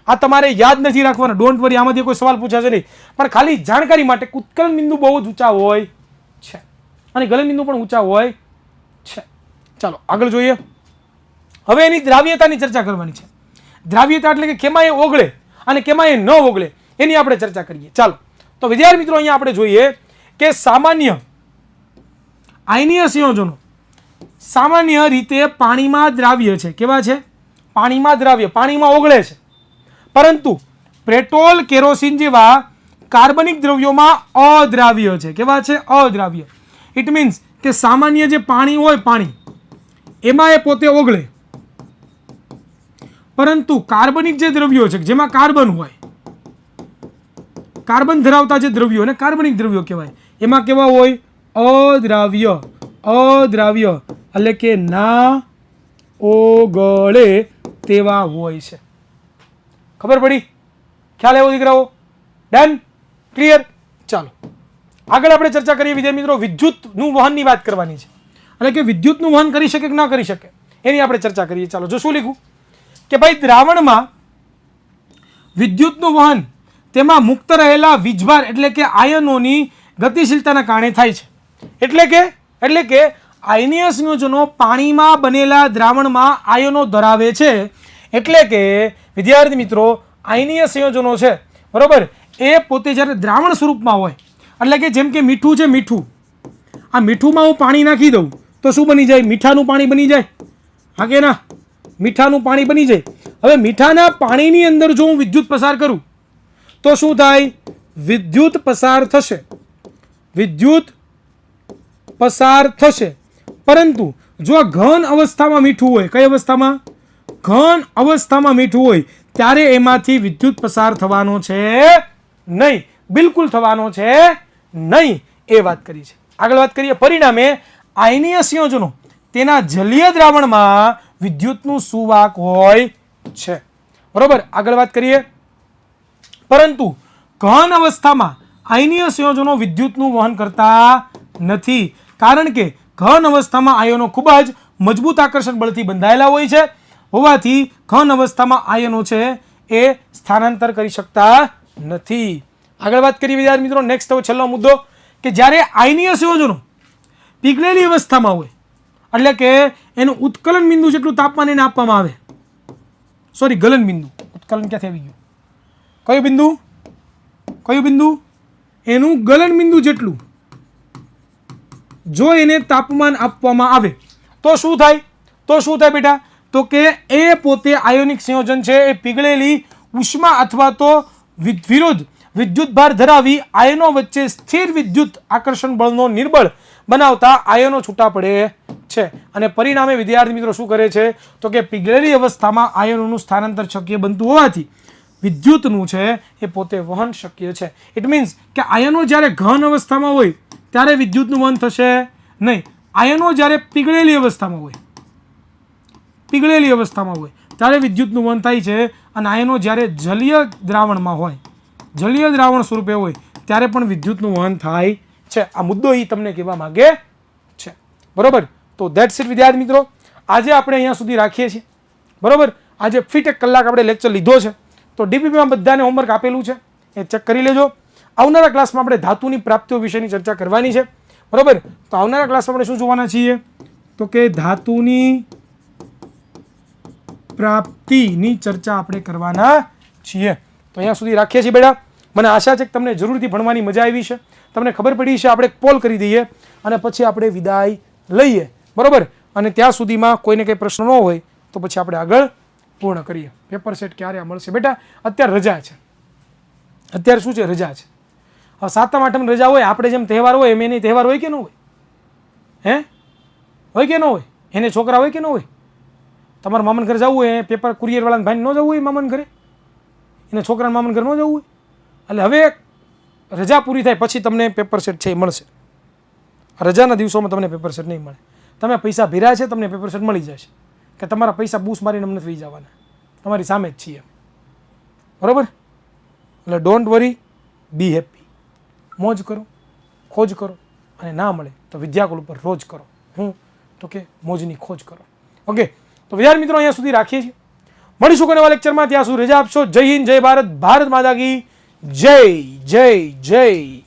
આ તમારે યાદ નથી રાખવાના. ડોન્ટ વરી, આમાંથી કોઈ સવાલ પૂછાશે નહીં, પણ ખાલી જાણકારી માટે ઉત્કલન બિંદુ બહુ જ ઊંચા હોય છે અને ગલન બિંદુ પણ ઊંચા હોય છે. ચાલો આગળ જોઈએ. હવે એની દ્રાવ્યતાની ચર્ચા કરવાની છે. દ્રાવ્યતા એટલે કે કેમાં એ ઓગળે અને કેમાં એ ન ઓગળે એની આપણે ચર્ચા કરીએ. ચાલો, તો વિદ્યાર્થી મિત્રો અહીંયા આપણે જોઈએ કે સામાન્ય આયનીય સંયોજનો સામાન્ય રીતે પાણીમાં દ્રાવ્ય છે. કેવા છે? પાણીમાં દ્રાવ્ય, પાણીમાં ઓગળે છે. પરંતુ પેટ્રોલ, કેરોસીન જેવા કાર્બનિક દ્રવ્યોમાં અદ્રાવ્ય છે. કેવા છે? અદ્રાવ્ય. ઇટ મીન્સ કે સામાન્ય જે પાણી હોય, પાણી એમાં એ પોતે ઓગળે, પરંતુ કાર્બનિક જે દ્રવ્યો છે જેમાં કાર્બન હોય, કાર્બન ધરાવતા જે દ્રવ્યો અને કાર્બનિક દ્રવ્યો કહેવાય, એમાં કેવા હોય? અદ્રાવ્ય. અદ્રાવ્ય એટલે કે ના ઓગળે તેવા હોય છે. ખબર પડી? ખ્યાલ આવ્યો દીકરાઓ? ડન? ક્લિયર? ચાલો આગળ આપણે ચર્ચા કરીએ વિદ્યાર્થી મિત્રો. વિદ્યુતનું વહનની વાત કરવાની છે, એટલે કે વિદ્યુતનું વહન કરી શકે કે ન કરી શકે એની આપણે ચર્ચા કરીએ. ચાલો, જો શું લીધું કે ભાઈ દ્રાવણમાં વિદ્યુતનું વહન તેમાં મુક્ત રહેલા વીજભાર એટલે કે આયનોની ગતિશીલતાના કારણે થાય છે. એટલે કે આયનીય સંયોજનો પાણીમાં બનેલા દ્રાવણમાં આયનો ધરાવે છે. એટલે કે વિદ્યાર્થી મિત્રો આયનીય સંયોજનો છે, બરોબર, એ પોતે જ્યારે દ્રાવણ સ્વરૂપમાં હોય, એટલે કે જેમ કે મીઠું છે, મીઠું, આ મીઠુંમાં હું પાણી નાખી દઉં તો શું બની જાય? મીઠાનું પાણી બની જાય. હા કે ના? મીઠાનું પાણી બની જાય. હવે મીઠાના પાણીની અંદર જો હું વિદ્યુત પસાર કરું તો શું થાય? વિદ્યુત પસાર થશે. વિદ્યુત પસાર થશે. પરંતુ જો ઘન અવસ્થામાં મીઠું હોય, કઈ અવસ્થામાં? ઘન અવસ્થામાં મીઠું હોય ત્યારે એમાંથી વિદ્યુત પસાર થવાનો છે નહીં, બિલકુલ થવાનો છે નહીં. એ વાત કરી છે. આગળ વાત કરીએ. પરિણામે આયનીય સંયોજનો તેના જલીય દ્રાવણમાં વિદ્યુતનું સુવાહક હોય છે, બરોબર. આગળ વાત કરીએ. પરંતુ ઘન અવસ્થામાં આયનીય સંયોજનો વિદ્યુતનું વહન કરતા નથી, કારણ કે ઘન અવસ્થામાં આયનો ખૂબ જ મજબૂત આકર્ષણ બળથી બંધાયેલા હોય છે. હોવાથી ઘન અવસ્થામાં આયનો છે એ સ્થાનાંતર કરી શકતા નથી. આગળ વાત કરીએ વિદ્યાર્થી મિત્રો. નેક્સ્ટ હવે છેલ્લો મુદ્દો કે જ્યારે આયનીય સંયોજનો પીગળેલી અવસ્થામાં હોય, એટલે કે એનું ઉત્કલન બિંદુ જેટલું તાપમાન એને આપવામાં આવે, સોરી ગલન બિંદુ, ઉત્કલન ક્યાંથી આવી ગયું? કયું બિંદુ? કયું બિંદુ? એનું ગલન બિંદુ જેટલું જો એને તાપમાન આપવામાં આવે તો શું થાય? તો શું થાય બેટા? તો કે એ પોતે આયોનિક સંયોજન છે એ પીગળેલી ઉષ્મા અથવા તો વિરોધ વિદ્યુતભાર ધરાવી આયનો વચ્ચે સ્થિર વિદ્યુત આકર્ષણ બળનો નિર્બળ બનાવતા આયનો છૂટા પડે છે. અને પરિણામે વિદ્યાર્થી મિત્રો શું કરે છે? તો કે પીગળેલી અવસ્થામાં આયનોનું સ્થાનાંતર શક્ય બનતું હોવાથી વિદ્યુતનું છે એ પોતે વહન શક્ય છે. ઇટ મીન્સ કે આયનો જ્યારે ઘન અવસ્થામાં હોય ત્યારે વિદ્યુતનું વહન થશે નહીં. આયનો જ્યારે પીગળેલી અવસ્થામાં હોય, પીગળેલી અવસ્થામાં હોય ત્યારે વિદ્યુતનું વહન થાય છે. અને આયનો જ્યારે જલીય દ્રાવણમાં હોય, જલીય દ્રાવણ સ્વરૂપે હોય ત્યારે પણ વિદ્યુતનું વહન થાય છે. આ મુદ્દો એ તમને કહેવા માંગે છે, બરોબર. તો ધેટ્સ ઇટ વિદ્યાર્થી મિત્રો. આજે આપણે અહીંયા સુધી રાખીએ છીએ, બરોબર. આજે ફિટ 1 કલાક આપણે લેક્ચર લીધો છે. તો ડીપીપીમાં બધાને હોમવર્ક આપેલું છે, એ ચેક કરી લેજો. આવનારા ક્લાસમાં આપણે ધાતુની પ્રાપ્તિઓ વિશેની ચર્ચા કરવાની છે, બરોબર. તો આવનારા ક્લાસમાં આપણે શું જોવાના છીએ? તો કે ધાતુની પ્રાપ્તિની ચર્ચા આપણે કરવાના છીએ. તો અહીંયા સુધી રાખીએ છીએ બેટા. મને આશા છે કે તમને જરૂરથી ભણવાની મજા આવી છે, તમને ખબર પડી છે. આપણે પોલ કરી દઈએ અને પછી આપણે વિદાય લઈએ, બરોબર. અને ત્યાં સુધીમાં કોઈને કંઈ પ્રશ્ન ન હોય તો પછી આપણે આગળ પૂર્ણ કરીએ. પેપર સેટ ક્યારે મળશે બેટા? અત્યારે રજા છે. અત્યારે શું છે? રજા છે. હવે 7મ 8મ રજા હોય, આપણે જેમ તહેવાર હોય એમ એની તહેવાર હોય કે ન હોય? હે, હોય કે ન હોય? એને છોકરા હોય કે ન હોય? તમારા મામાને ઘરે જવું હોય, પેપર કુરિયર વાળાને ભાઈને ન જવું હોય મામાને ઘરે, એને છોકરાને મામાને ઘરે ન જવું હોય. એટલે હવે રજા પૂરી થાય પછી તમને પેપર સેટ છે એ મળશે. રજાના દિવસોમાં તમને પેપર સેટ નહીં મળે. તમે પૈસા ભર્યા છે, તમને પેપર સેટ મળી જશે. કે તમારા પૈસા બૂસ મારીને અમને થઈ જવાના, તમારી સામે જ છીએ, બરોબર. એટલે ડોન્ટ વરી, બી હેપી. મોજ કરો, ખોજ કરો, અને ના મળે તો વિદ્યાકુલ ઉપર રોજ કરો. હું તો કે મોજની ખોજ કરો. ઓકે, તો વિદ્યાર્થી મિત્રો અહીંયા સુધી રાખીએ છીએ. મળીશું કોને લેક્ચરમાં. ત્યાં સુધી રજા આપશો. જય હિન્દ, જય ભારત, ભારત માતા કી જય. જય જય.